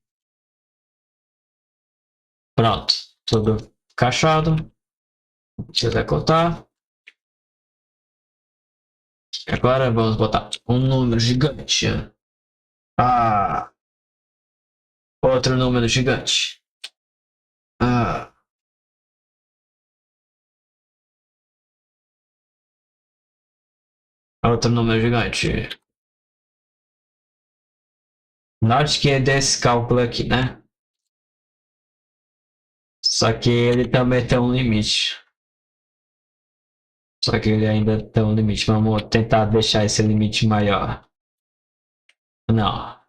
Pronto, tudo encaixado. Deixa eu executar. Agora vamos botar um número gigante. Outro número gigante. Outro número gigante. Note que é desse cálculo aqui, né? Só que ele também tem um limite. Só que ele ainda tem um limite. Vamos tentar deixar esse limite maior. Não.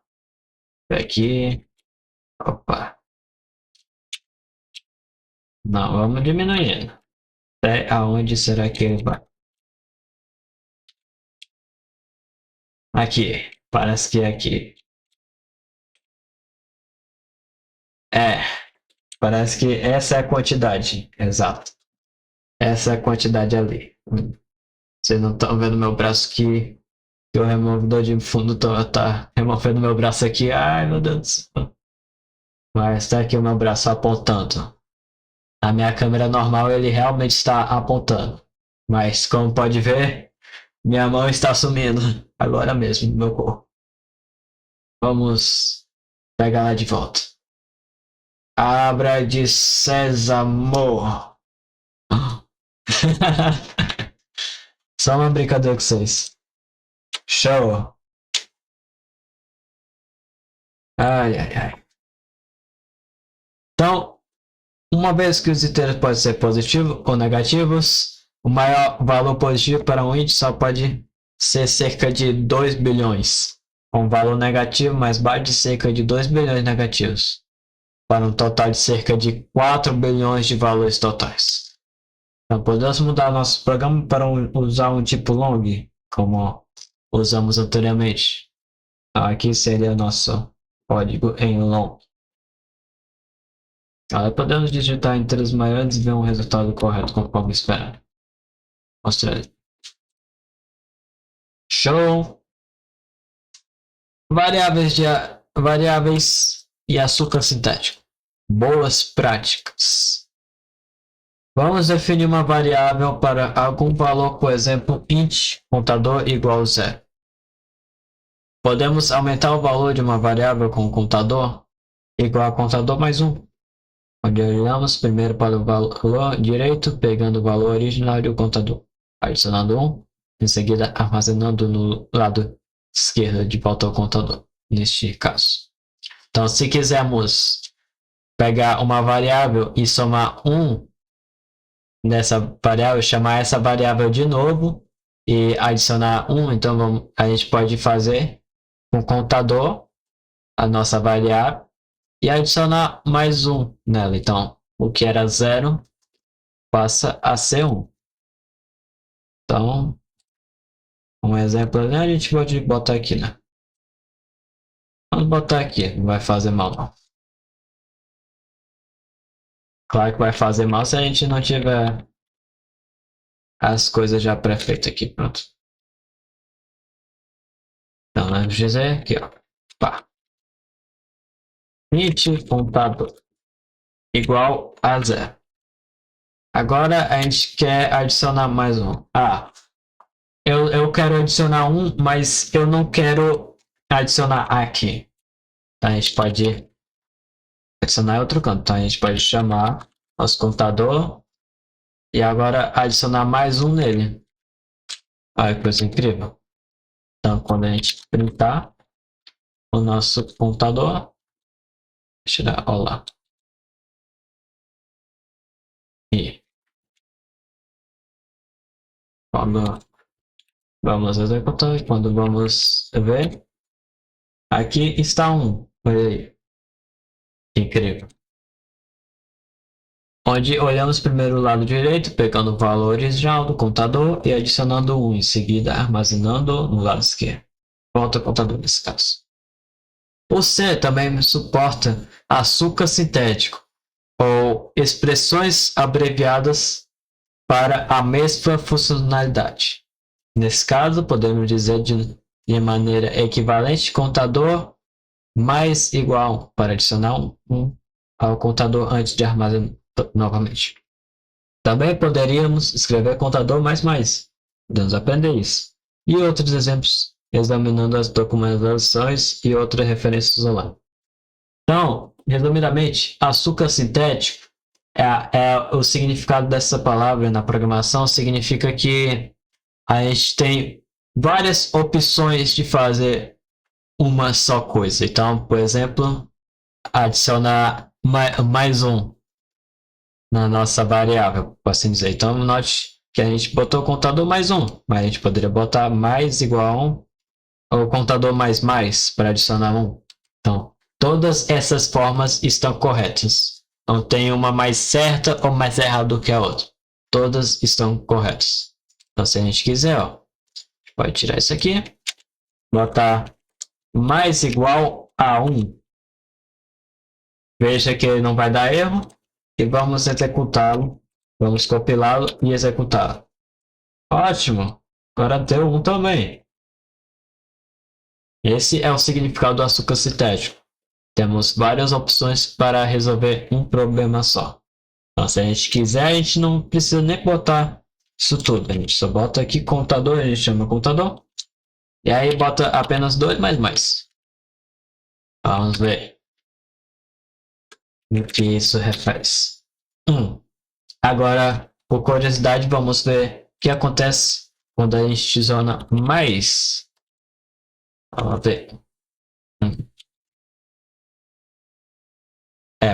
Aqui. Opa. Não, vamos diminuindo. Até aonde será que ele vai? Aqui. Parece que é aqui. É, parece que essa é a quantidade, exato. Essa é a quantidade ali. Vocês não estão vendo meu braço aqui. O removedor de fundo tá removendo meu braço aqui. Ai, meu Deus do céu. Mas tá aqui o meu braço apontando. Na minha câmera normal ele realmente está apontando. Mas como pode ver, minha mão está sumindo. Agora mesmo no meu corpo. Vamos pegar ela de volta. Abra de Sésamo. Só uma brincadeira com vocês. Show. Ai, ai, ai. Então, uma vez que os itens podem ser positivos ou negativos, o maior valor positivo para um índice só pode ser cerca de 2 bilhões. Um valor negativo mais baixo de cerca de 2 bilhões negativos, para um total de cerca de 4 bilhões de valores totais. Então, podemos mudar nosso programa para usar um tipo long, como usamos anteriormente. Aqui seria nosso código em long. Podemos digitar entre os maiores e ver um resultado correto conforme esperado. Mostrar. Show! Variáveis e açúcar sintético. Boas práticas. Vamos definir uma variável para algum valor, por exemplo, int, contador igual a 0. Podemos aumentar o valor de uma variável com o contador igual a contador mais 1. Onde olhamos primeiro para o valor direito, pegando o valor original do contador, adicionando 1, em seguida armazenando no lado esquerdo de volta ao contador, neste caso. Então, se quisermos pegar uma variável e somar 1 nessa variável, chamar essa variável de novo e adicionar 1, então a gente pode fazer com o contador a nossa variável e adicionar mais 1 nela. Então, o que era 0 passa a ser 1. Então, um exemplo, a gente pode botar aqui, né? Vamos botar aqui, não vai fazer mal não. Claro que vai fazer mal se a gente não tiver as coisas já pré-feitas aqui, pronto. Então, vamos dizer aqui, ó. Pá. Int contador igual a 0. Agora a gente quer adicionar mais um. Eu quero adicionar um, mas eu não quero adicionar aqui. Então a gente pode adicionar em outro canto. Então a gente pode chamar nosso contador e agora adicionar mais um nele. Olha que coisa incrível. Então quando a gente printar o nosso contador, deixa eu dar olá. E quando vamos executar, quando vamos ver, aqui está um. Olha aí. Incrível. Onde olhamos primeiro o lado direito, pegando o valor original do contador e adicionando 1, em seguida armazenando no lado esquerdo. Volta ao contador nesse caso. O C também suporta açúcar sintético ou expressões abreviadas para a mesma funcionalidade. Nesse caso, podemos dizer de maneira equivalente contador mais igual para adicionar 1 ao contador antes de armazenar novamente. Também poderíamos escrever contador mais. Podemos aprender isso. E outros exemplos, examinando as documentações e outras referências lá. Então, resumidamente, açúcar sintético é o significado dessa palavra na programação, significa que a gente tem várias opções de fazer uma só coisa. Então, por exemplo, adicionar mais um na nossa variável, por assim dizer. Então, note que a gente botou o contador mais 1, mas a gente poderia botar mais igual a 1 ou contador mais para adicionar 1. Então, todas essas formas estão corretas. Não tem uma mais certa ou mais errada do que a outra. Todas estão corretas. Então, se a gente quiser, ó, a gente pode tirar isso aqui, botar mais igual a 1 veja que não vai dar erro e vamos executá-lo. Vamos compilá-lo e executá-lo. Ótimo! Agora deu um também. Esse é o significado do açúcar sintético. Temos várias opções para resolver um problema só. Então, se a gente quiser, a gente não precisa nem botar isso tudo. A gente só bota aqui computador, a gente chama computador. E aí bota apenas 2 mais mais. Vamos ver o que isso refaz. Agora, por curiosidade, vamos ver o que acontece quando a gente adiciona mais. Vamos ver.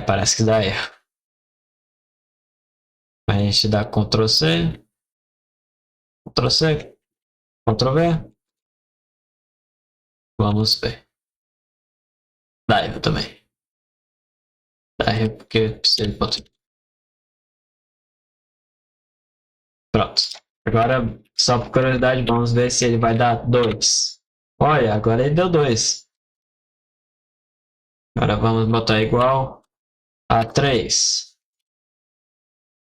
Parece que dá erro. A gente dá Ctrl C, Ctrl C, Ctrl V. Vamos ver. Dá erro também. Dá erro porque precisa de botão. Pronto. Agora, só por curiosidade, vamos ver se ele vai dar 2. Olha, agora ele deu 2. Agora vamos botar igual a 3.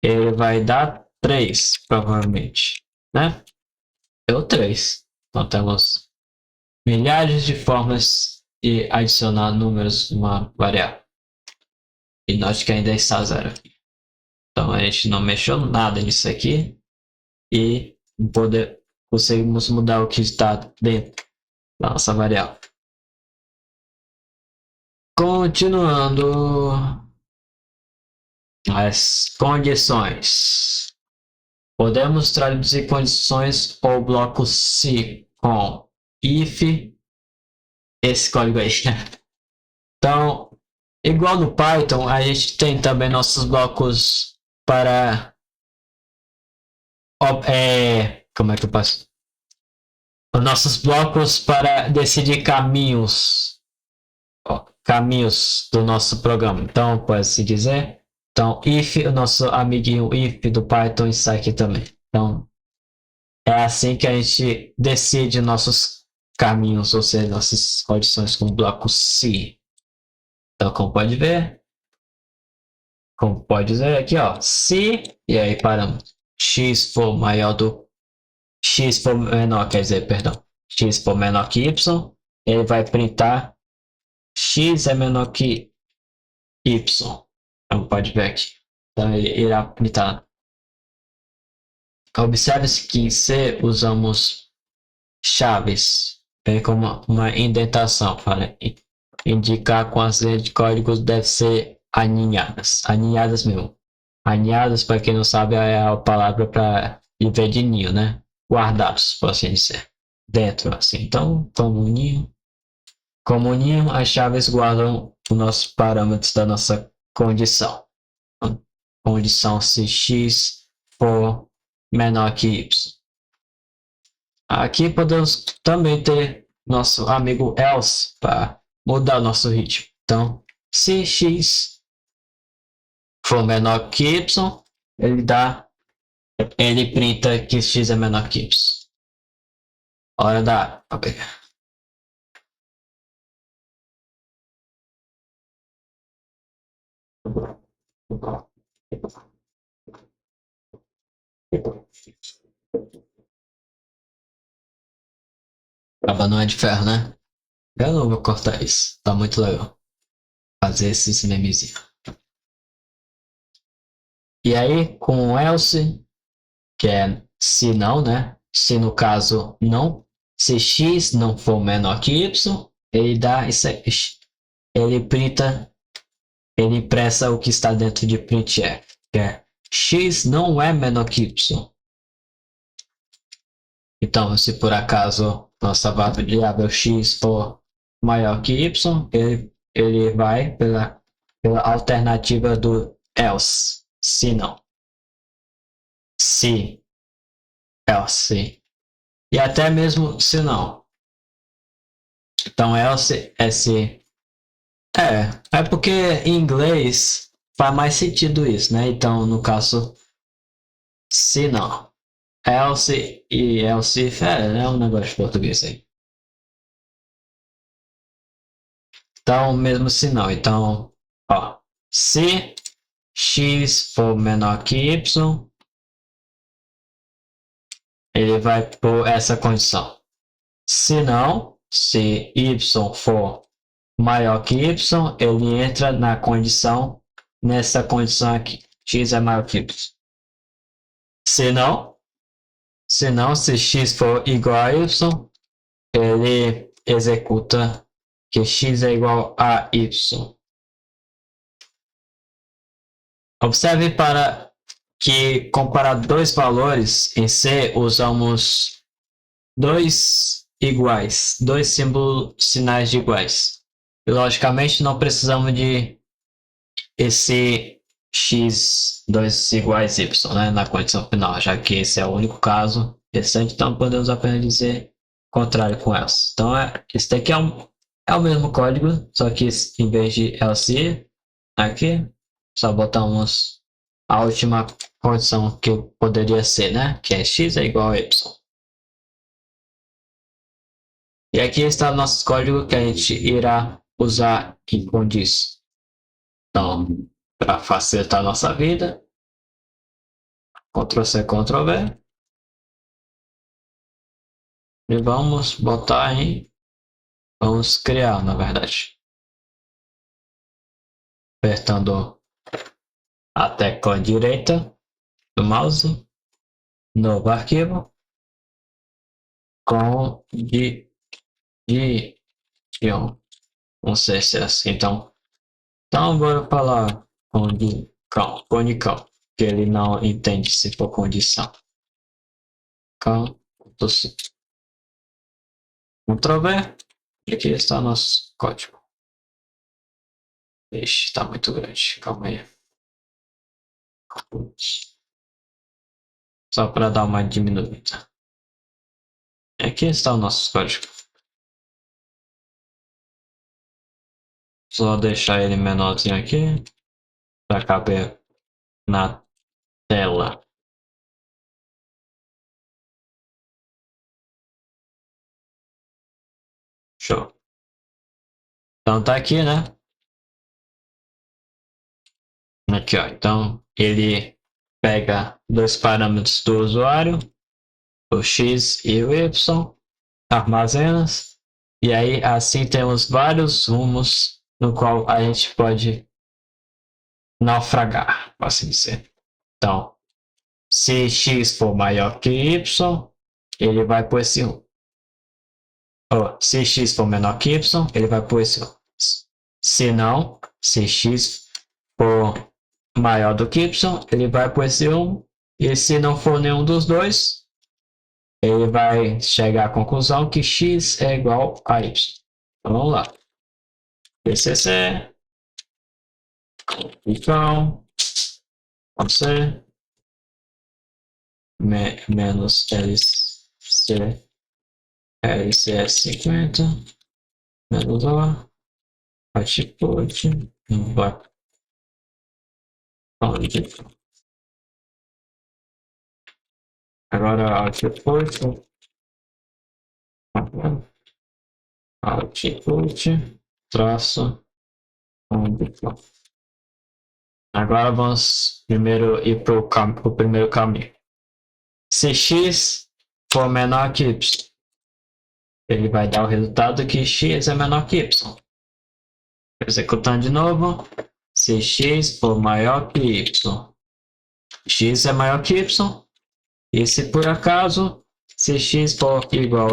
Ele vai dar 3, provavelmente, né? Deu 3. Então temos milhares de formas de adicionar números numa variável. E note que ainda está zero. Então a gente não mexeu nada nisso aqui. E conseguimos mudar o que está dentro da nossa variável. Continuando as condições. Podemos traduzir condições ou bloco se com if, esse código aí. Então, igual no Python, a gente tem também nossos blocos para como é que eu passo? Os nossos blocos para decidir caminhos do nosso programa. Então, pode-se dizer. Então, if, o nosso amiguinho if do Python está aqui também. Então, é assim que a gente decide nossos caminhos, ou seja, nossas condições com o bloco se. Então, como pode ver, aqui, ó, se, e aí paramos. X for maior do x for menor, quer dizer, perdão, x for menor que y, ele vai printar x é menor que y. Então pode ver aqui. Então ele irá printar. Observe-se que em C usamos chaves, bem como uma indentação para indicar quais linhas de códigos devem ser aninhadas. Aninhadas mesmo. Aninhadas, para quem não sabe, é a palavra para viver de ninho, né? Guardados, por assim dizer. Dentro, assim. Então, como ninho. Como ninho, as chaves guardam os nossos parâmetros da nossa condição. Condição se x for menor que y. Aqui podemos também ter nosso amigo else para mudar o nosso ritmo. Então, se x for menor que y, ele printa que x é menor que y. Hora da Acaba não é de ferro, né? Eu não vou cortar isso. Tá muito legal. Fazer esses memezinhos. E aí, com o else, que é se não, né? Se no caso não, se x não for menor que y, ele dá isso aí. Ele printa, ele impressa o que está dentro de printf, que é x não é menor que y. Então, se por acaso nossa variável x for maior que y, ele vai pela alternativa do else, se não. Se, else. E até mesmo se não. Então, else é se. É porque em inglês faz mais sentido isso, né? Então, no caso, se não. Else e else é um negócio de português aí. Então, mesmo se não. Então, ó. Se x for menor que y, ele vai por essa condição. Se não, se y for maior que y, ele entra nessa condição aqui. X é maior que y. Se não, se x for igual a y, ele executa que x é igual a y. Observe para que comparar dois valores em C, usamos dois iguais, dois sinais de iguais. E logicamente não precisamos de esse x dois iguais y, né, na condição final, já que esse é o único caso recente, então podemos apenas dizer contrário com else. Então esse daqui é o mesmo código, só que em vez de else aqui, só botamos a última condição que poderia ser, né, que é x é igual a y. E aqui está o nosso código que a gente irá usar em condição. Então, para facilitar a nossa vida, Ctrl+C, Ctrl+V. E vamos botar vamos criar, na verdade. Apertando a tecla direita do mouse, novo arquivo, condition. Não sei se é assim, então bora falar condição, que ele não entende se for condição. Ctrl+V, e aqui está nosso código. Ixi, está muito grande, calma aí. Só para dar uma diminuída. Aqui está o nosso código. Só deixar ele menorzinho aqui para caber na tela. Show. Então tá aqui, né? Aqui, ó. Então ele pega dois parâmetros do usuário, o x e o y, armazena, e aí assim temos vários rumos no qual a gente pode naufragar, por assim dizer. Então, se x for maior que y, ele vai por esse rumo. Se x for menor que y, ele vai por esse rumo. Se não, se x for maior do que y, ele vai por esse rumo. E se não for nenhum dos dois, ele vai chegar à conclusão que x é igual a y. Então vamos lá. PCC, então, C, menos LC, LCS50, menos O, output, vai. Agora output, traço, agora vamos primeiro ir para o primeiro caminho. Se x for menor que y, ele vai dar o resultado que x é menor que y. Executando de novo. Se x for maior que y, x é maior que y. E se por acaso, se x for igual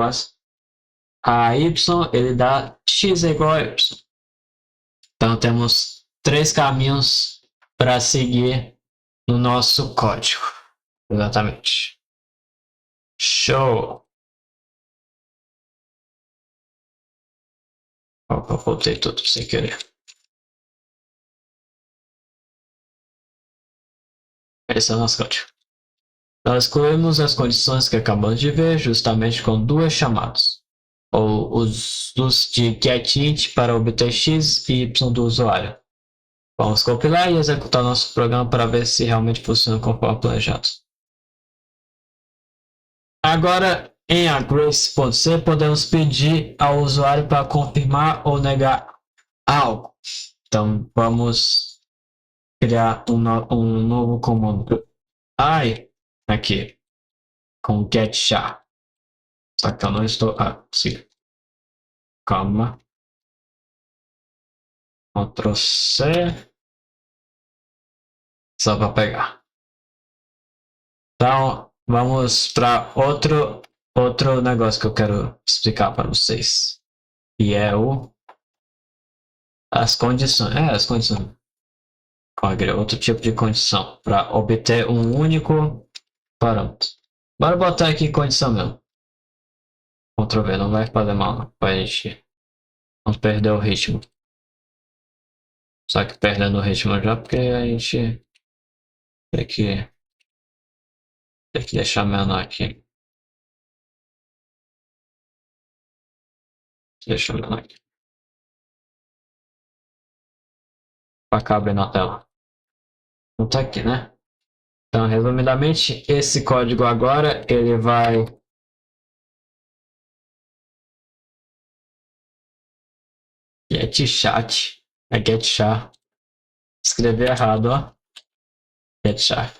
a y, ele dá x é igual a y. Então temos três caminhos para seguir no nosso código. Exatamente. Show! Opa, voltei tudo sem querer. Esse é o nosso código. Nós excluímos as condições que acabamos de ver justamente com duas chamadas, ou os de getInt para obter x e y do usuário. Vamos compilar e executar nosso programa para ver se realmente funciona conforme planejado. Agora, em agrace.c, podemos pedir ao usuário para confirmar ou negar algo. Então, vamos criar um novo comando. Ai, aqui, com get char. Só que eu não estou. Ah, sim. Calma. Ctrl C. Só para pegar. Então, vamos para outro negócio que eu quero explicar para vocês. E é as condições. As condições. Outro tipo de condição para obter um único parâmetro. Bora botar aqui condição mesmo. Ctrl V, não vai fazer mal não, pra gente não perder o ritmo. Só que perdendo o ritmo já, porque a gente tem que, tem que deixar menor aqui. Deixa menor aqui. Pra caber na tela. Não tá aqui, né? Então, resumidamente, esse código agora, ele vai get chat. É get char. Escrevi errado, ó. Get char.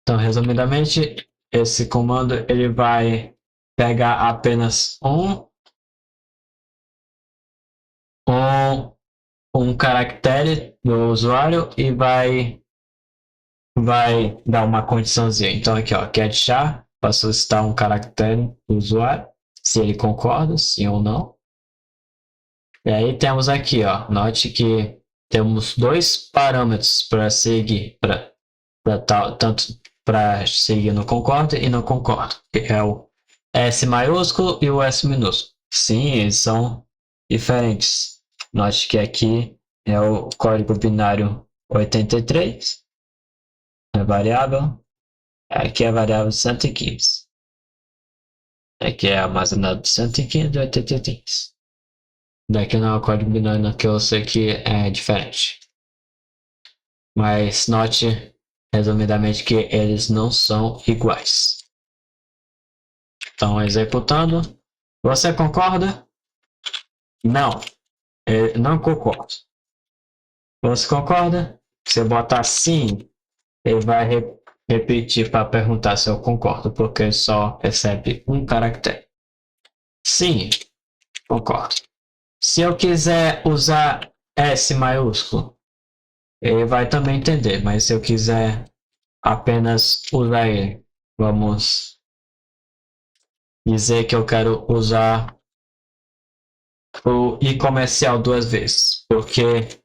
Então, resumidamente, esse comando, ele vai pegar apenas um, um caractere do usuário e vai dar uma condiçãozinha. Então aqui, ó, get char para solicitar um caractere do usuário, se ele concorda, sim ou não. E aí temos aqui, ó, note que temos dois parâmetros para seguir, tanto para seguir no concorda e não concorda, que é o S maiúsculo e o S minúsculo. Sim, eles são diferentes. Note que aqui é o código binário 83, é variável. Aqui é a variável 115. Aqui é armazenado 115 e 83. Daqui não é o código binário que eu sei que é diferente. Mas note, resumidamente, que eles não são iguais. Então, executando. Você concorda? Não. Eu não concordo. Você concorda? Você botar sim, ele vai repetir para perguntar se eu concordo, porque ele só recebe um caractere. Sim, concordo. Se eu quiser usar S maiúsculo, ele vai também entender, mas se eu quiser apenas usar ele, vamos dizer que eu quero usar o I comercial duas vezes, porque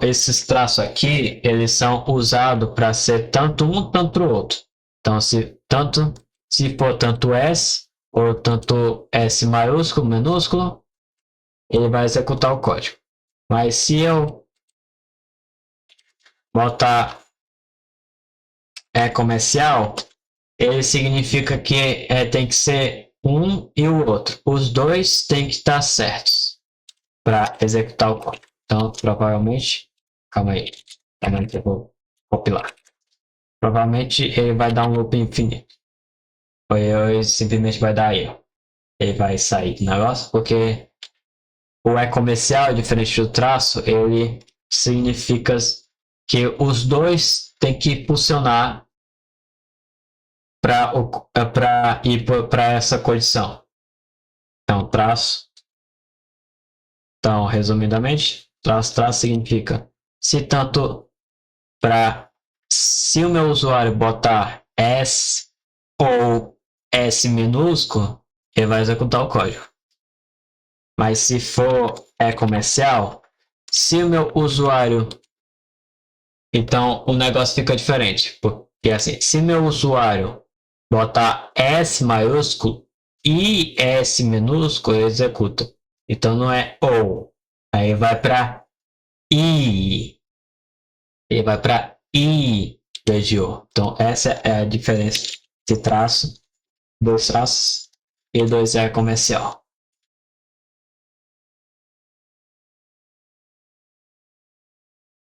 esses traços aqui, eles são usados para ser tanto um, tanto o outro. Então, se for tanto S ou tanto S maiúsculo, minúsculo, ele vai executar o código. Mas se eu botar comercial, ele significa que tem que ser um e o outro. Os dois têm que estar certos para executar o código. Então, provavelmente, calma aí que eu vou compilar. Provavelmente ele vai dar um loop infinito. Ou ele simplesmente vai dar erro. Ele vai sair do negócio, porque o comercial, diferente do traço, ele significa que os dois têm que funcionar para ir para essa condição. Então, traço. Então, resumidamente, traço significa se o meu usuário botar S ou S minúsculo, ele vai executar o código. Mas se for comercial, se o meu usuário, então o negócio fica diferente, porque assim, se meu usuário botar S maiúsculo e S minúsculo, ele executa. Então não é ou, aí vai para I, ele vai para I de O. Então essa é a diferença de traço, dois traços e dois comercial.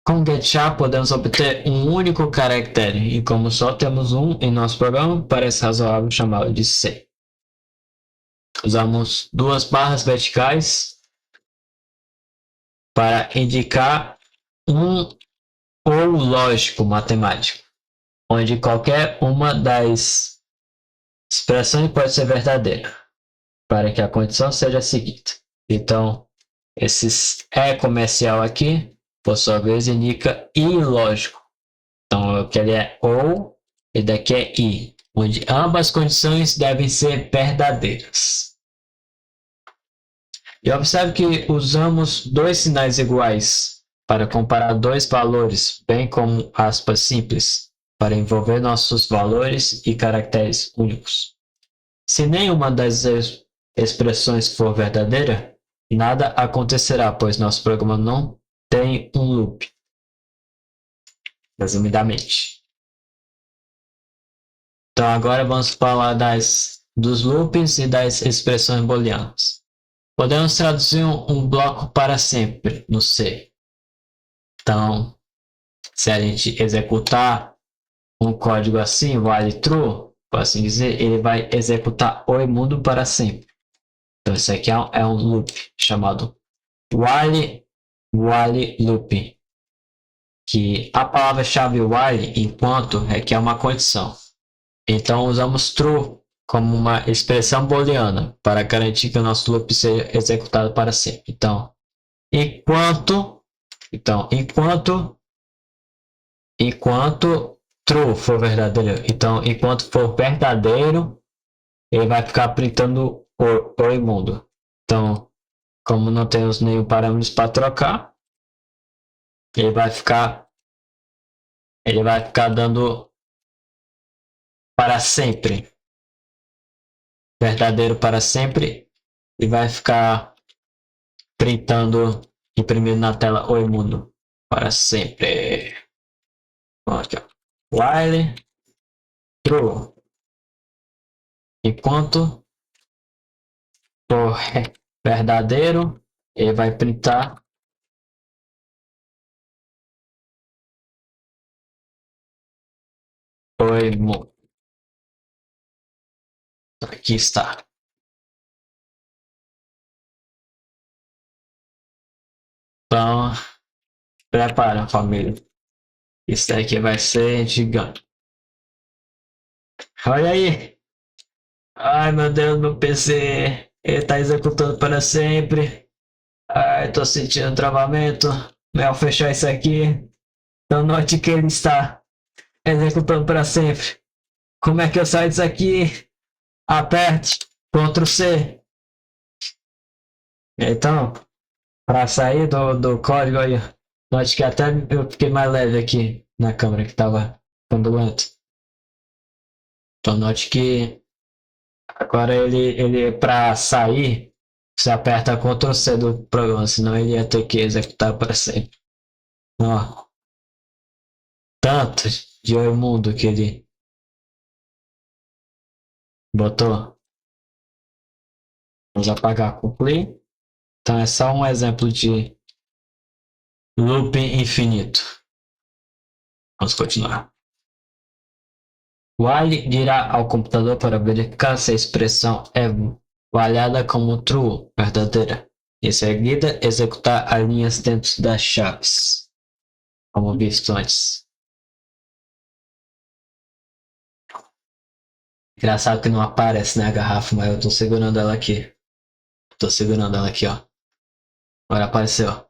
Com GetChar podemos obter um único caractere, e como só temos um em nosso programa, parece razoável chamá-lo de C. Usamos duas barras verticais para indicar ou lógico matemático, onde qualquer uma das expressões pode ser verdadeira, para que a condição seja a seguinte. Então, esse é comercial aqui, por sua vez, indica ilógico. Então, aquele é ou e daqui é i, onde ambas condições devem ser verdadeiras. E observe que usamos dois sinais iguais para comparar dois valores, bem como aspas simples, para envolver nossos valores e caracteres únicos. Se nenhuma das expressões for verdadeira, nada acontecerá, pois nosso programa não tem um loop. Resumidamente. Então agora vamos falar dos loops e das expressões booleanas. Podemos traduzir um bloco para sempre no C. Então, se a gente executar um código assim, while true, por assim dizer, ele vai executar o mundo para sempre. Então, isso aqui é um loop chamado while loop. Que a palavra-chave while, enquanto, requer uma condição. Então, usamos true como uma expressão booleana para garantir que o nosso loop seja executado para sempre. Então, enquanto true for verdadeiro, então enquanto for verdadeiro, ele vai ficar printando o imundo. Então, como não temos nenhum parâmetro para trocar, ele vai ficar dando para sempre, verdadeiro para sempre, e vai ficar printando, imprimindo na tela o imundo para sempre. Aqui, ó. While true, enquanto for verdadeiro, ele vai printar o imundo. Aqui está. Então, prepara, família. Isso daqui vai ser gigante. Olha aí. Ai, meu Deus, meu PC. Ele tá executando para sempre. Ai, tô sentindo travamento. Ao fechar isso aqui. Então, note que ele está executando para sempre. Como é que eu saio disso aqui? Aperte Ctrl C. Então, para sair do código aí, note que até eu fiquei mais leve aqui na câmera que tava ficando lento. Então, note que agora ele para sair, você aperta Ctrl C do programa, senão ele ia ter que executar para sempre. Ó, tanto de mundo que ele botou. Vamos apagar concluir. Então é só um exemplo de looping infinito. Vamos continuar. While dirá ao computador para verificar se a expressão é valhada como true, verdadeira. Em seguida, executar as linhas dentro das chaves, como visto antes. Engraçado que não aparece, né, a garrafa, mas eu tô segurando ela aqui. Tô segurando ela aqui, ó. Agora apareceu.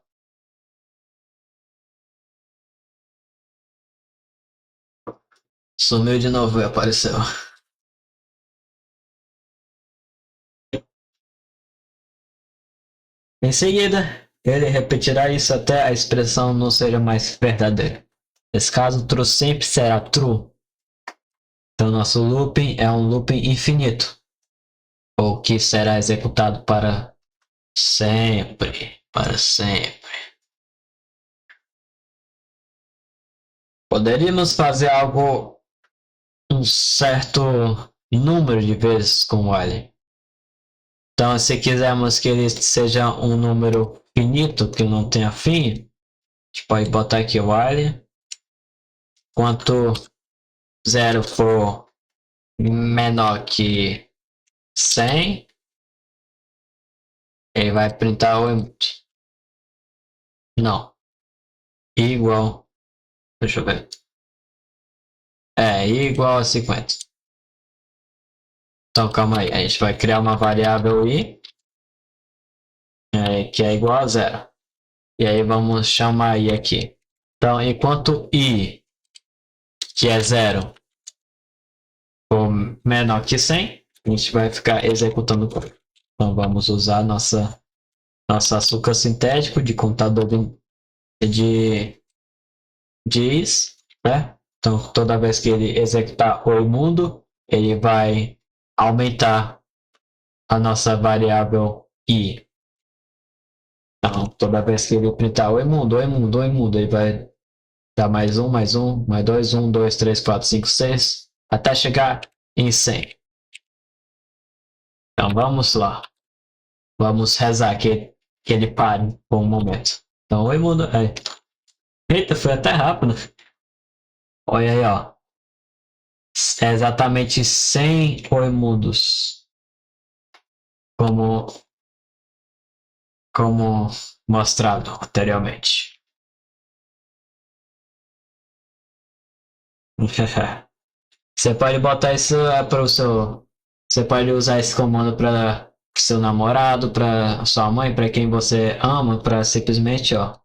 Sumiu de novo e apareceu. Em seguida, ele repetirá isso até a expressão não seja mais verdadeira. Nesse caso, true sempre será true. Então, nosso looping é um looping infinito, ou que será executado para sempre, para sempre. Poderíamos fazer algo um certo número de vezes com o while. Então, se quisermos que ele seja um número finito, que não tenha fim, a gente pode botar aqui o while. Quanto 0 for menor que 100, ele vai printar o emoji. Não. Igual Deixa eu ver. É, I igual a 50. Então, calma aí. A gente vai criar uma variável I, que é igual a zero. E aí vamos chamar I aqui. Então, enquanto I, que é zero, for menor que 100, a gente vai ficar executando o código. Então, vamos usar nosso açúcar sintético de contador de is, né? Então, toda vez que ele executar o imundo, ele vai aumentar a nossa variável i. Então, toda vez que ele printar o imundo, ele vai dar mais um, mais dois, 1, 2, 3, 4, 5, 6, até chegar em 100. Então, vamos lá. Vamos rezar que ele pare por um momento. Então, o imundo... Eita, foi até rápido. Olha aí, ó. É exatamente 100 oimundos. Como mostrado anteriormente. Você pode botar isso para o seu. Você pode usar esse comando para seu namorado, para sua mãe, para quem você ama, para simplesmente, ó,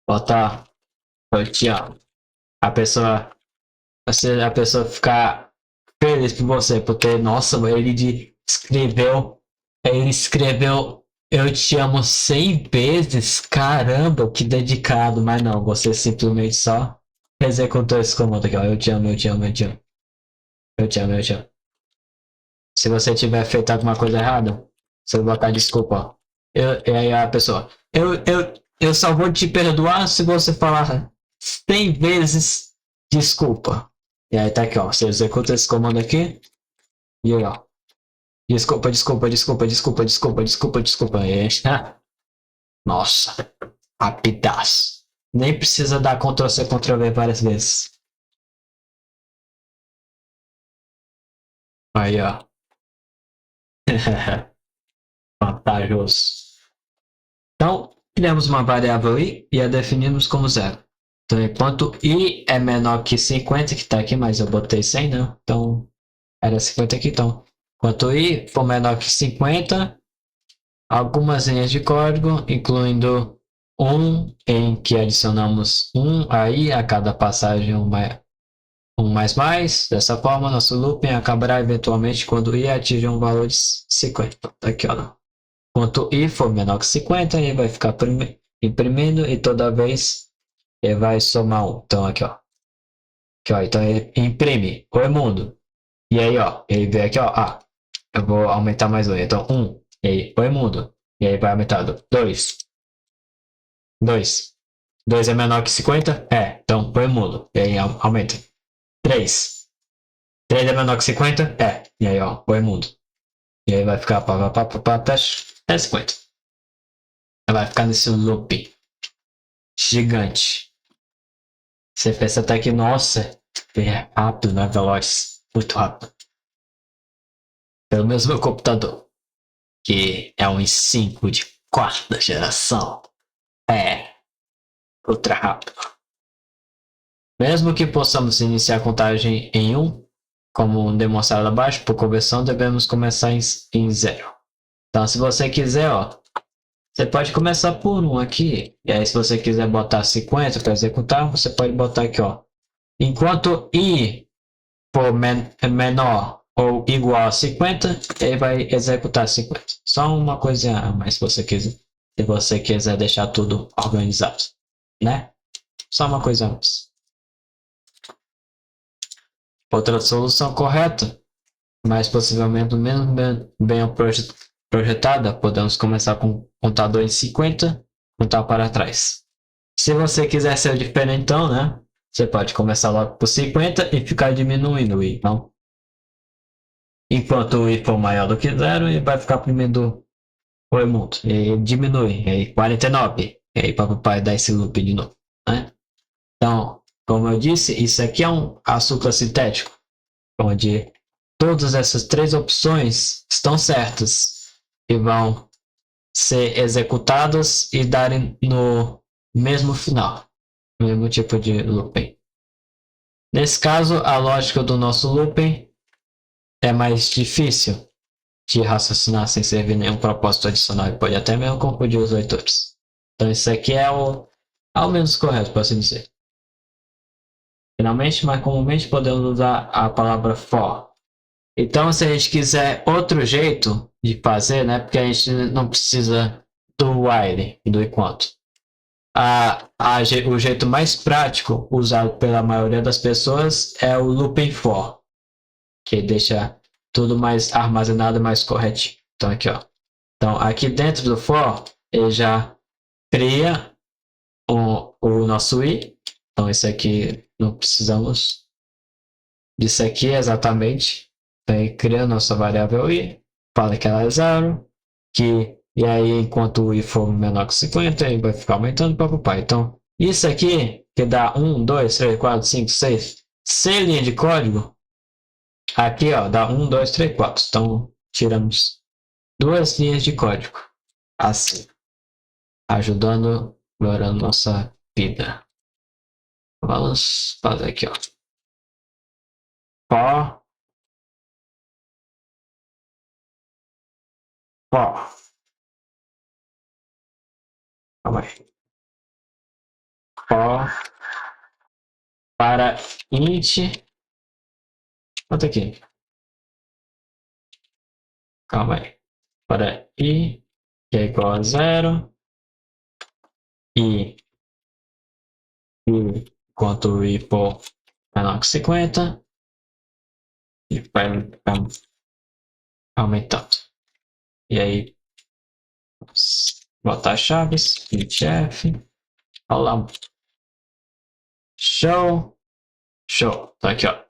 botar eu te amo. A pessoa, a pessoa ficar feliz por você, porque, nossa, ele escreveu eu te amo 100 vezes, caramba, que dedicado, mas não, você simplesmente só executou esse comando aqui, ó, eu te amo, eu te amo, eu te amo, eu te amo, eu te amo. Se você tiver feito alguma coisa errada, você vai botar desculpa, ó. E aí a pessoa, eu só vou te perdoar se você falar 100 vezes desculpa. E aí tá aqui, ó, você executa esse comando aqui, e aí, ó, desculpa, desculpa, desculpa, desculpa, desculpa, desculpa, desculpa. E, nossa, rapidaço. Nem precisa dar Ctrl+C, Ctrl+V várias vezes. Aí, ó. Vantajoso. Então, criamos uma variável i e a definimos como zero. Então, enquanto i é menor que 50, que está aqui, mas eu botei 100, né? Então, era 50 aqui. Então, enquanto i for menor que 50, algumas linhas de código, incluindo em que adicionamos aí a cada passagem mais. Dessa forma, nosso looping acabará eventualmente quando i atingir um valor de 50. Tá aqui, ó. Quanto i for menor que 50, ele vai ficar imprimindo e toda vez ele vai somar 1. Então, aqui, ó. Aqui, ó. Então, ele imprime. Oi, mundo. E aí, ó. Ele vem aqui, ó. Eu vou aumentar mais 1. Então, 1. E aí, oi, mundo. E aí vai aumentando. 2. 2. 2 é menor que 50? É. Então, põe mudo. E aí aumenta. 3. 3 é menor que 50? É. E aí, ó, põe mudo. E aí vai ficar até 50. Vai ficar nesse loop gigante. Você pensa até que, nossa, é rápido, né? Veloz. Muito rápido. Pelo menos meu computador, que é um i5 de quarta geração. É. Ultra rápido. Mesmo que possamos iniciar a contagem em 1, como demonstrado abaixo, por conversão devemos começar em 0. Então, se você quiser, ó, você pode começar por 1 aqui. E aí, se você quiser botar 50 para executar, você pode botar aqui, ó. Enquanto i for menor ou igual a 50, ele vai executar 50. Só uma coisa a mais, se você quiser deixar tudo organizado, né? Só uma coisa a mais. Outra solução correta, mas possivelmente menos bem projetada, podemos começar com o contador em 50, contar para trás. Se você quiser ser diferentão, né? Você pode começar logo por 50 e ficar diminuindo o i. Então, enquanto o i for maior do que 0, ele vai ficar imprimindo o mundo. E diminui. E aí 49. E aí papai dá esse loop de novo, né? Então, como eu disse, isso aqui é um açúcar sintético, onde todas essas três opções estão certas e vão ser executadas e darem no mesmo final. mesmo tipo de looping. Nesse caso, a lógica do nosso looping é mais difícil de raciocinar sem servir nenhum propósito adicional e pode até mesmo confundir os leitores. Então isso aqui é o ao menos correto, por assim dizer. Finalmente, mais comumente podemos usar a palavra for. Então, se a gente quiser outro jeito de fazer, né? Porque a gente não precisa do while, do enquanto. O jeito mais prático usado pela maioria das pessoas é o looping for, que deixa tudo mais armazenado e mais corretinho. Então aqui, ó. Então aqui dentro do for, ele já cria o nosso i. Então esse aqui não precisamos disso aqui exatamente. Então ele cria a nossa variável i, fala que ela é zero, e aí enquanto o i for menor que 50, ele vai ficar aumentando para o pai. Então isso aqui que dá 1, 2, 3, 4, 5, 6, 6 linhas de código. Aqui, ó, dá 1, 2, 3, 4. Então, tiramos 2 linhas de código. Assim. Ajudando, melhorando nossa vida. Vamos fazer aqui, ó. For. For. Calma aí. For. Para int. Quanto aqui? Calma aí. Para i, que é igual a 0. E enquanto i for menor que 50. E vai aumentando. E aí, vamos botar as chaves. Printf. Olha lá. Show. Show. Tá aqui, ó.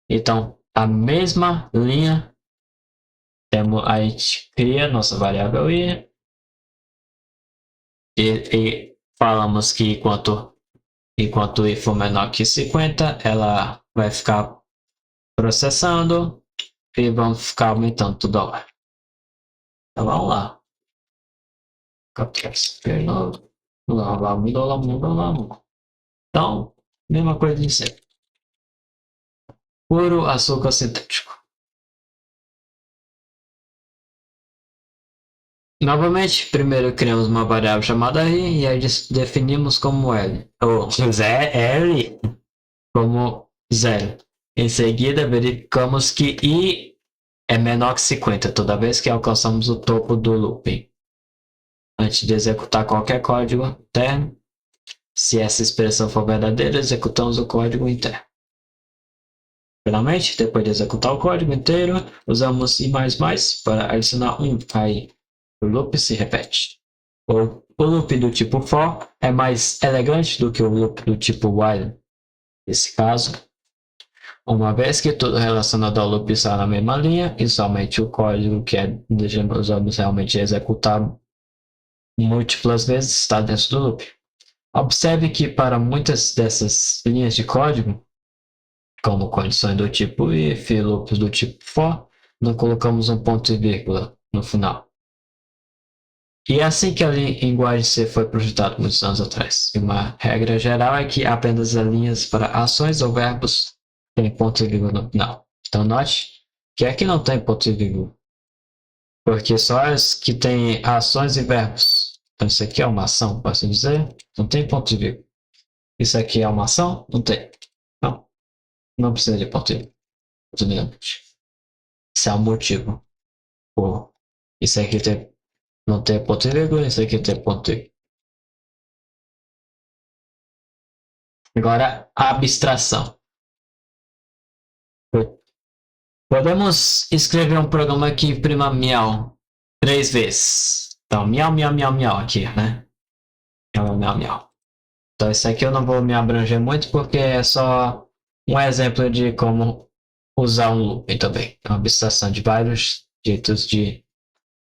Então, a mesma linha. A gente cria nossa variável i. E falamos que enquanto i for menor que 50, ela vai ficar processando. E vamos ficar aumentando toda hora. Então, vamos lá. Copiar esse de novo. Lá. Então, mesma coisa de sempre. Puro açúcar sintético. Novamente, primeiro criamos uma variável chamada i e aí definimos como L, ou L como 0. Em seguida, verificamos que i é menor que 50 toda vez que alcançamos o topo do looping. Antes de executar qualquer código interno, se essa expressão for verdadeira, executamos o código interno. Finalmente, depois de executar o código inteiro, usamos i++ para adicionar 1 aí. O loop se repete. O loop do tipo for é mais elegante do que o loop do tipo while. Nesse caso, uma vez que tudo relacionado ao loop está na mesma linha, e somente o código que desejamos realmente executar múltiplas vezes está dentro do loop. Observe que para muitas dessas linhas de código, como condições do tipo if e loops do tipo for, não colocamos um ponto e vírgula no final. E é assim que a linguagem C foi projetada muitos anos atrás. E uma regra geral é que apenas as linhas para ações ou verbos têm ponto e vírgula no final. Então note que aqui não tem ponto e vírgula, porque só as que têm ações e verbos. Então isso aqui é uma ação, posso dizer, não tem ponto e vírgula. Isso aqui é uma ação, não tem. Não precisa de ponto e vírgula. Esse é o motivo. Por isso aqui não tem ponto e vírgula, isso aqui tem ponto e vírgula. Agora, a abstração. Podemos escrever um programa que imprima miau 3 vezes. Então, miau, miau, miau, miau aqui, né? Miau, miau, miau. Então, isso aqui eu não vou me abranger muito porque é só um exemplo de como usar um looping também. É uma abstração de vários jeitos de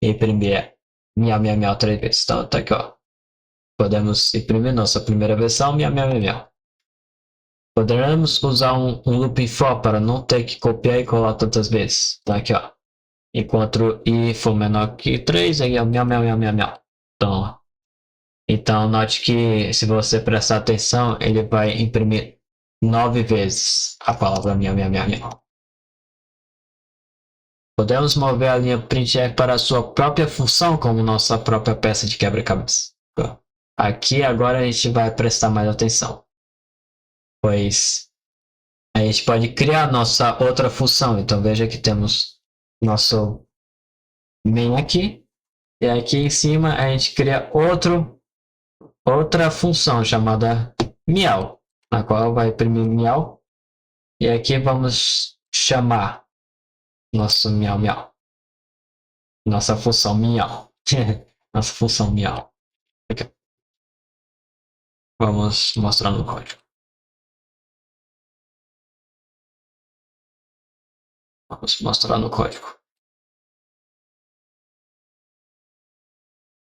imprimir miau, miau, miau 3 vezes. Então, tá aqui, ó. Podemos imprimir nossa primeira versão, miau, miau, miau, miau. Poderemos usar um looping for para não ter que copiar e colar tantas vezes. Então aqui, ó. Enquanto i for menor que 3, aí é miau, miau, miau, miau, miau. Então, Então, note que se você prestar atenção, ele vai imprimir 9 vezes a palavra miau, miau, miau, miau. Podemos mover a linha printf para a sua própria função, como nossa própria peça de quebra-cabeça. Aqui agora a gente vai prestar mais atenção, pois a gente pode criar nossa outra função. Então veja que temos nosso main aqui, e aqui em cima a gente cria outra função chamada miau, na qual vai imprimir miau, e aqui vamos chamar nosso miau miau, nossa função miau, nossa função miau. Aqui. Vamos mostrar no código. Vamos mostrar no código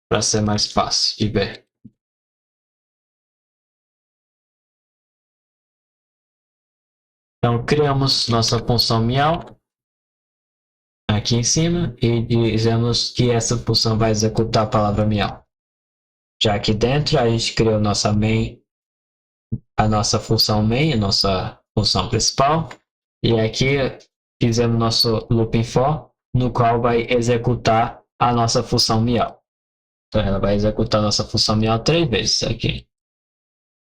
para ser mais fácil de ver. Então criamos nossa função miau aqui em cima e dizemos que essa função vai executar a palavra miau. Já aqui dentro a gente criou nossa main, a nossa função main, a nossa função principal, e aqui fizemos nosso looping for, no qual vai executar a nossa função miau. Então ela vai executar a nossa função miau 3 vezes aqui.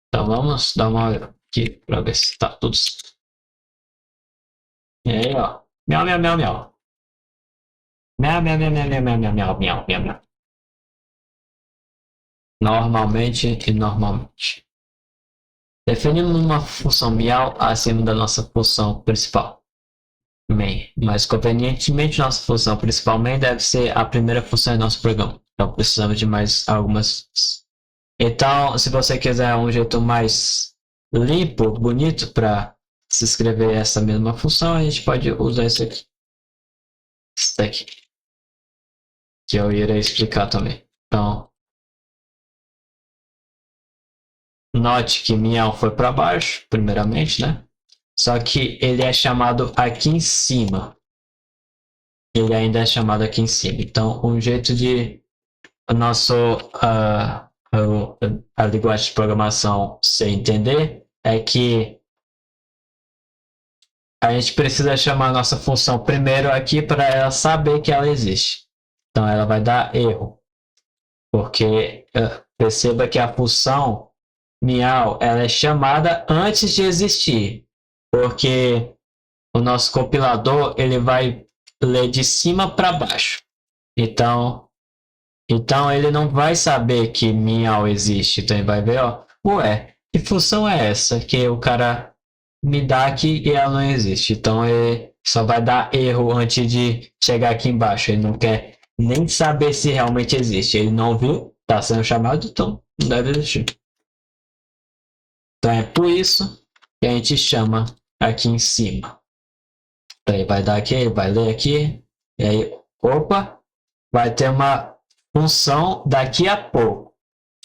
Então vamos dar uma olhada aqui para ver se está tudo certo. E aí, ó, miau, miau, miau, miau. Miau, miau, miau, miau, miau, miau, miau, miau, miau, miau, miau. Normalmente e normalmente. Definimos uma função miau acima da nossa função principal, main. Mas convenientemente, nossa função principal main deve ser a primeira função em nosso programa. Então precisamos de mais algumas. Então, se você quiser um jeito mais limpo, bonito para se escrever essa mesma função, a gente pode usar isso aqui. Isso daqui. Que eu irei explicar também. Então, note que miau foi para baixo, primeiramente, né? Só que ele é chamado aqui em cima. Ele ainda é chamado aqui em cima. Então, um jeito de o nosso a linguagem de programação se entender é que a gente precisa chamar a nossa função primeiro aqui para ela saber que ela existe. Então, ela vai dar erro, porque perceba que a função miau ela é chamada antes de existir, porque o nosso compilador ele vai ler de cima para baixo. Então ele não vai saber que miau existe. Então ele vai ver, ó, ué, que função é essa que o cara me dá aqui e ela não existe. Então ele só vai dar erro antes de chegar aqui embaixo. Ele não quer nem saber se realmente existe. Ele não viu, tá sendo chamado, então não deve existir. Então é por isso que a gente chama aqui em cima. Então ele vai dar aqui, ele vai ler aqui, e aí, opa, vai ter uma função daqui a pouco.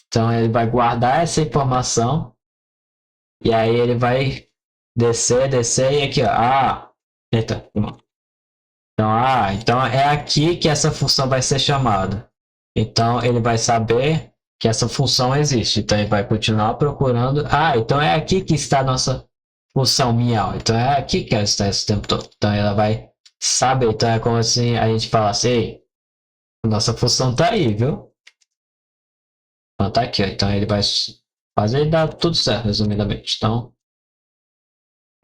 Então ele vai guardar essa informação e aí ele vai descer, descer e aqui, ó. Eita, então é aqui que essa função vai ser chamada. Então ele vai saber que essa função existe. Então ele vai continuar procurando. Então é aqui que está a nossa função miau. Então é aqui que ela está esse tempo todo. Então ela vai saber. Então é como assim a gente falasse, ei, a nossa função tá aí, viu? Então tá aqui, ó. Então ele vai fazer e dar tudo certo, resumidamente. Então,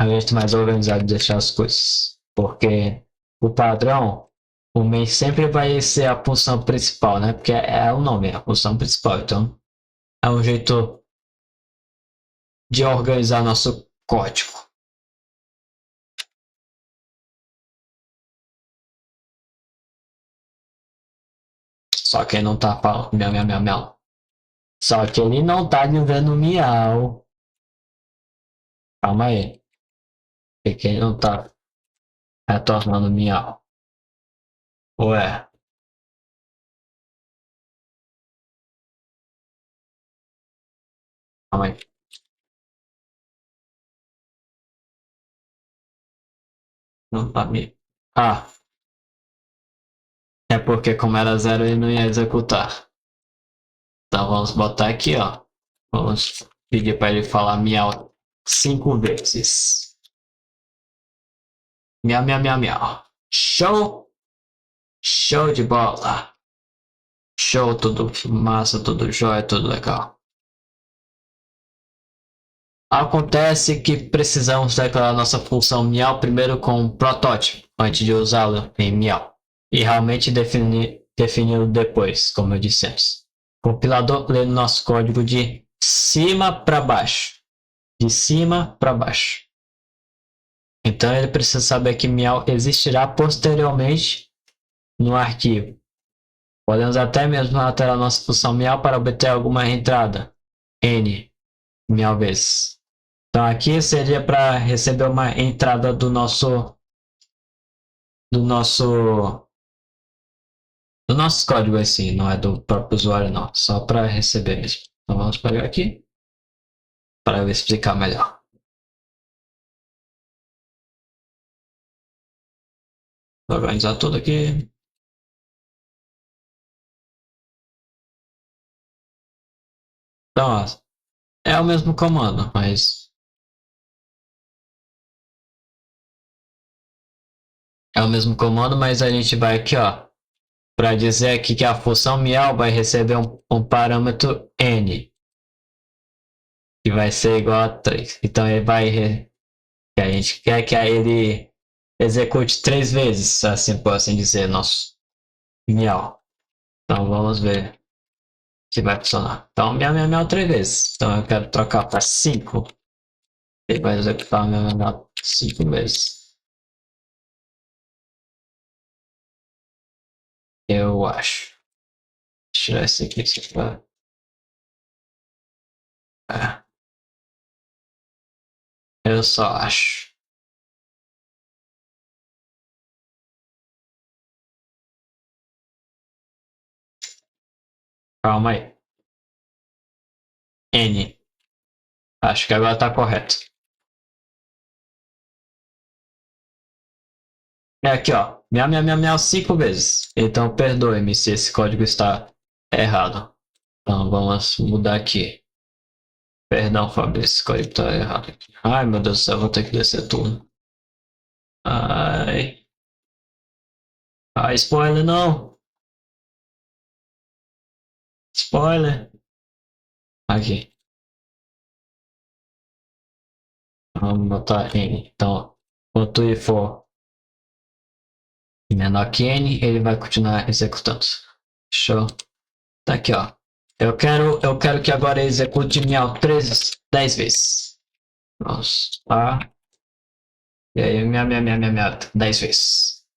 a gente mais organizado de deixar as coisas. Porque o padrão, o main sempre vai ser a função principal, né? Porque é o nome, é a função principal. Então, é um jeito de organizar nosso código. Só que ele não tá falando miau, miau, miau, miau. Só que ele não tá dizendo miau. Calma aí. Porque ele não tá retornando miau. Ué. Calma aí. Não tá me. É porque como era zero ele não ia executar. Então vamos botar aqui, ó. Vamos pedir para ele falar miau 5 vezes. Miau, miau, miau, miau. Show! Show de bola! Show, tudo massa, tudo jóia, tudo legal. Acontece que precisamos declarar nossa função miau primeiro com um protótipo, antes de usá-lo em miau. E realmente defini-lo depois, como eu disse antes. O compilador lê nosso código de cima para baixo. De cima para baixo. Então ele precisa saber que miau existirá posteriormente no arquivo. Podemos até mesmo alterar nossa função miau para obter alguma entrada. N miau vezes. Então aqui seria para receber uma entrada do nosso código assim, não é do próprio usuário não, só para receber mesmo. Então vamos pegar aqui para eu explicar melhor. Vou organizar tudo aqui. Então, ó, é o mesmo comando, mas a gente vai aqui, ó, para dizer aqui que a função miau vai receber um parâmetro n, que vai ser igual a 3. Então ele vai, que a gente quer que ele execute 3 vezes, assim por assim dizer, nosso miau. Então vamos ver se vai funcionar. Então miau, miau, miau 3 vezes. Então eu quero trocar para 5. Ele vai executar miau, miau, miau 5 vezes. Eu acho. Tirar esse aqui, pra... Eu só acho. Calma aí. N. Acho que agora tá correto. É aqui, ó. Miau, miau, miau, miau 5 vezes. Então perdoe-me se esse código está errado. Então vamos mudar aqui. Perdão, Fabrício, esse código está errado aqui. Ai, meu Deus do céu, vou ter que descer tudo. Ai. Ai, spoiler não. Spoiler. Aqui. Vamos botar N. Então, quanto I for menor que N, ele vai continuar executando. Show. Tá aqui, ó. Eu quero que agora execute miau 10 vezes. Vamos lá. E aí, miau, miau, miau, miau, miau, 10 vezes.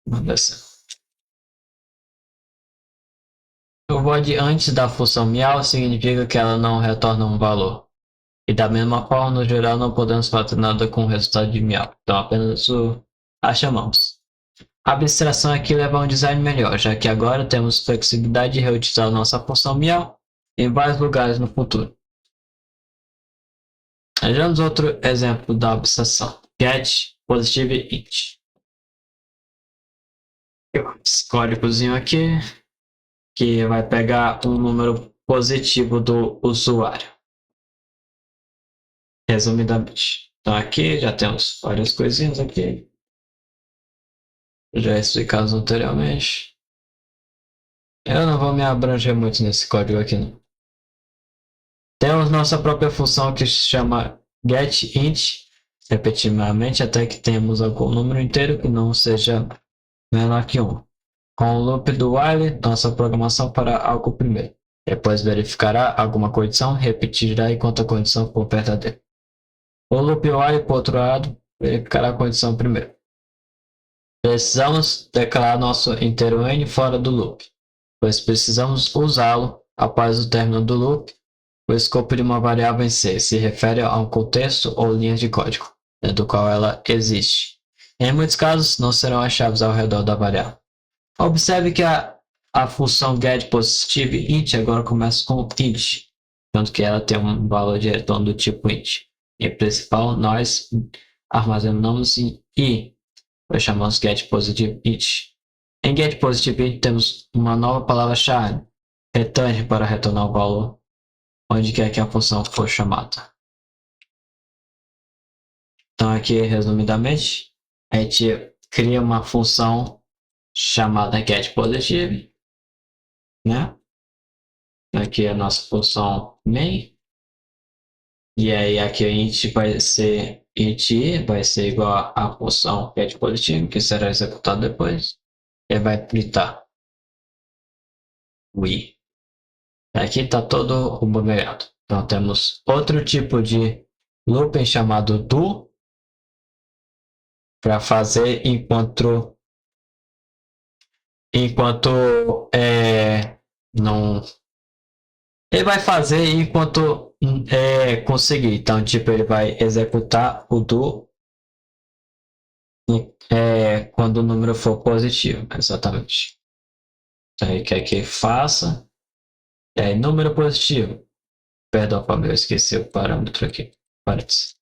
Vamos descer. O void antes da função miau significa que ela não retorna um valor. E da mesma forma, no geral, não podemos fazer nada com o resultado de miau. Então apenas a chamamos. A abstração aqui leva a um design melhor, já que agora temos flexibilidade de reutilizar nossa função miau em vários lugares no futuro. Vejamos outro exemplo da abstração. Get positive int. Esse códigozinho aqui, que vai pegar um número positivo do usuário. Resumidamente. Então aqui já temos várias coisinhas aqui. Já explicados anteriormente. Eu não vou me abranger muito nesse código aqui não. Temos nossa própria função que se chama getInt, repetidamente até que temos algum número inteiro que não seja menor que 1. Com o loop do while, nossa programação fará algo primeiro. Depois verificará alguma condição, repetirá enquanto a condição for verdadeira. O loop while, por outro lado, verificará a condição primeiro. Precisamos declarar nosso inteiro n fora do loop, pois precisamos usá-lo após o término do loop. O escopo de uma variável em C se refere a um contexto ou linha de código, dentro do qual ela existe. Em muitos casos, não serão as chaves ao redor da variável. Observe que a função getPositiveInt agora começa com int, tanto que ela tem um valor de retorno do tipo int. Em principal, nós armazenamos em i, chamamos getPositiveInt. Em getPositiveInt temos uma nova palavra-chave, return, para retornar o valor onde quer que a função for chamada. Então aqui, resumidamente, a gente cria uma função chamada getPositive, né? Aqui é a nossa função main. E aí aqui a int vai ser int vai ser igual à função getPositive, que será executada depois. E vai printar o i. Aqui está todo o bandeirado. Então temos outro tipo de looping chamado do, para fazer enquanto não. Ele vai fazer enquanto conseguir. Então, tipo, ele vai executar o do quando o número for positivo, exatamente. Então, ele quer que faça. E aí, número positivo. Perdão, Fábio, eu esqueci o parâmetro aqui. Parênteses.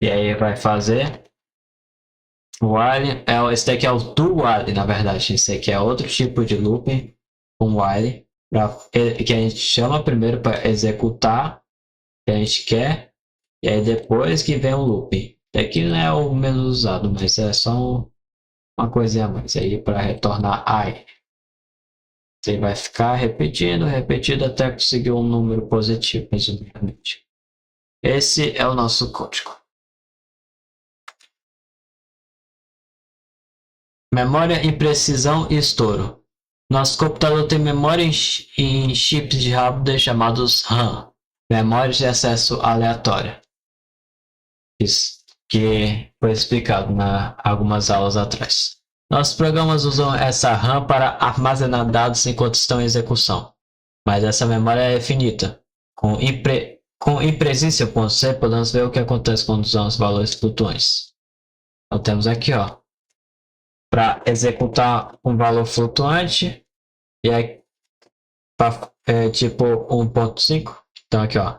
E aí, vai fazer while. Esse daqui é o do while, na verdade. Esse aqui é outro tipo de looping com while. Que a gente chama primeiro para executar o que a gente quer, e aí depois que vem o looping. Aqui não é o menos usado, mas é só uma coisinha a mais aí para retornar i. Você vai ficar repetindo até conseguir um número positivo, resumidamente. Esse é o nosso código. Memória, imprecisão e estouro. Nosso computador tem memória em chips de hardware chamados RAM, memórias de acesso aleatória. Isso que foi explicado em algumas aulas atrás. Nossos programas usam essa RAM para armazenar dados enquanto estão em execução, mas essa memória é finita. Com imprecisão.c podemos ver o que acontece quando usamos valores flutuantes. Então temos aqui, ó, para executar um valor flutuante, e é tipo 1.5. Então aqui, ó,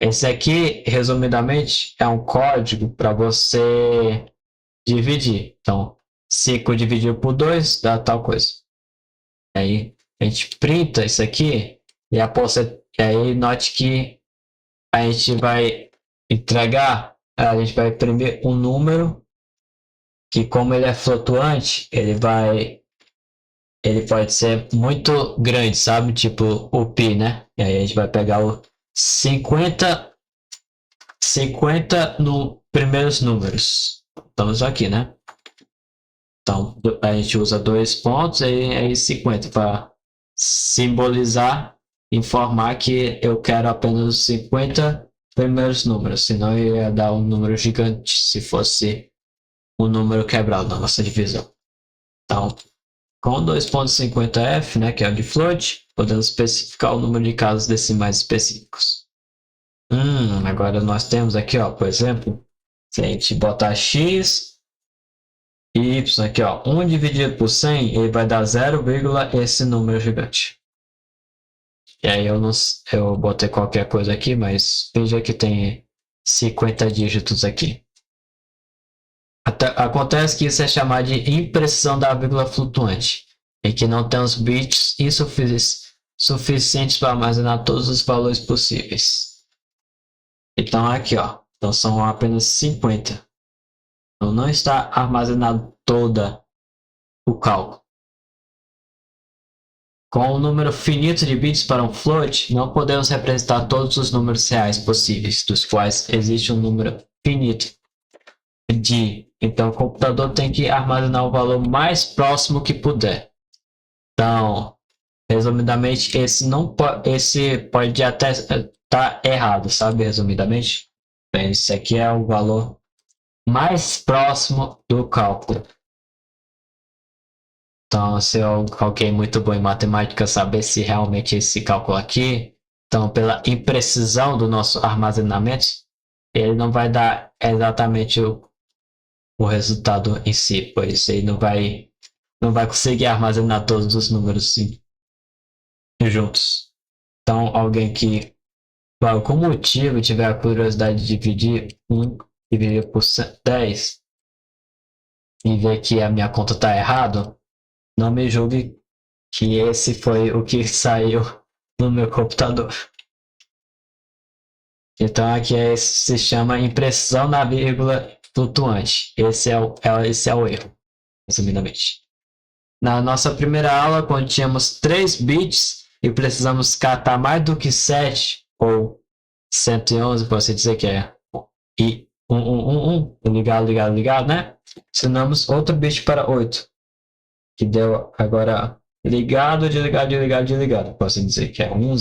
esse aqui, resumidamente, é um código para você dividir. Então, 5 dividido por 2 dá tal coisa. Aí a gente printa isso aqui e aí note que a gente vai entregar, a gente vai imprimir um número que, como ele é flutuante, ele pode ser muito grande, sabe? Tipo o pi, né? E aí a gente vai pegar o 50 no primeiros números. Estamos aqui, né? Então a gente usa 2 pontos e aí 50 para simbolizar, informar que eu quero apenas os 50 primeiros números, senão eu ia dar um número gigante se fosse um número quebrado na nossa divisão. Então, com 2.50f, né, que é o de float, podemos especificar o número de casas decimais específicos. Agora nós temos aqui, ó, por exemplo, se a gente botar x e y aqui, ó, 1 dividido por 100, ele vai dar 0, esse número gigante. E aí eu botei qualquer coisa aqui, mas veja que tem 50 dígitos aqui. Acontece que isso é chamado de imprecisão da vírgula flutuante, em que não temos bits suficientes para armazenar todos os valores possíveis. Então aqui, ó, então são apenas 50. Então não está armazenado toda o cálculo. Com um número finito de bits para um float, não podemos representar todos os números reais possíveis, dos quais existe um número finito de. Então o computador tem que armazenar o valor mais próximo que puder. Então, resumidamente, esse pode até estar errado, sabe? Resumidamente, esse aqui é o valor mais próximo do cálculo. Então, se alguém muito bom em matemática saber se realmente esse cálculo aqui, então pela imprecisão do nosso armazenamento, ele não vai dar exatamente o resultado em si, pois ele não vai conseguir armazenar todos os números juntos. Então, alguém que, por algum motivo, tiver a curiosidade de dividir 1 dividido por 10, e ver que a minha conta tá errado, não me julgue que esse foi o que saiu no meu computador. Então aqui se chama impressão na vírgula flutuante. Esse é o erro, resumidamente. Na nossa primeira aula, quando tínhamos 3 bits e precisamos catar mais do que 7 ou 111, pode dizer que é e 1, ligado, né? Ensinamos outro bit para 8, que deu agora ligado, posso dizer que é 1000.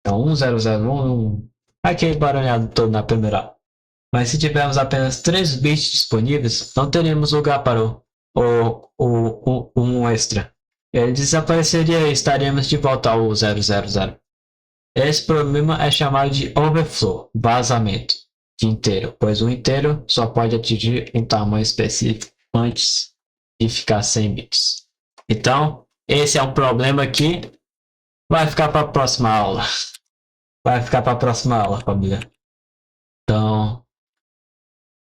Então 1001, aquele baralhado todo na primeira aula. Mas se tivermos apenas 3 bits disponíveis, não teremos lugar para o 1 extra. Ele desapareceria e estaríamos de volta ao 000. Esse problema é chamado de overflow, vazamento de inteiro, pois o inteiro só pode atingir um tamanho específico antes de ficar 100 bits. Então, esse é um problema que vai ficar para a próxima aula. Vai ficar para a próxima aula, família. Então,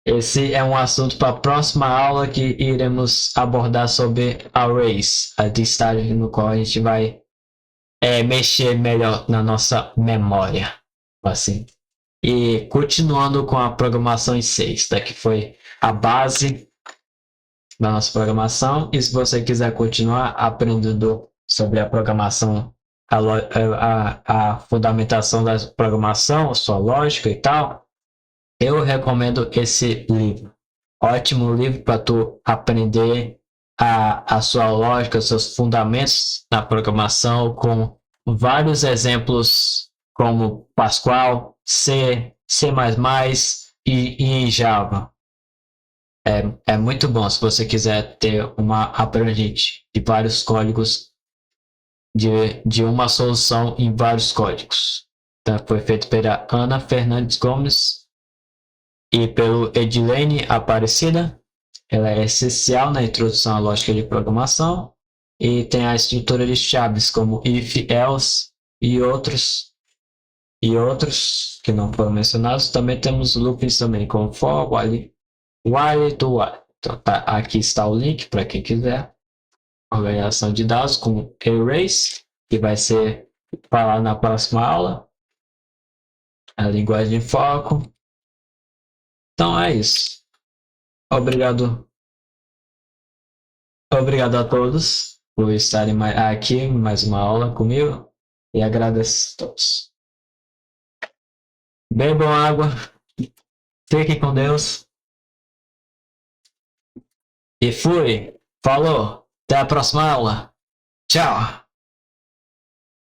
esse é um assunto para a próxima aula que iremos abordar sobre arrays, a listagem no qual a gente vai mexer melhor na nossa memória, assim. E continuando com a programação em C, isso daqui foi a base da nossa programação. E se você quiser continuar aprendendo sobre a programação, a fundamentação da programação, sua lógica e tal, eu recomendo esse livro. Ótimo livro para tu aprender a sua lógica, seus fundamentos na programação, com vários exemplos como Pascal, C, C++ e em Java. É muito bom se você quiser ter uma abrangente de vários códigos, de uma solução em vários códigos. Então, foi feito pela Ana Fernandes Gomes e pelo Edilene Aparecida. Ela é essencial na introdução à lógica de programação e tem a estrutura de chaves como if, else e outros que não foram mencionados. Também temos loopings também como for, while do while. Então tá, aqui está o link para quem quiser. Organização de dados com arrays, que vai ser falado na próxima aula. A linguagem de foco. Então é isso. Obrigado a todos por estarem aqui em mais uma aula comigo e agradeço a todos. Bebam água, fiquem com Deus e fui. Falou, até a próxima aula. Tchau.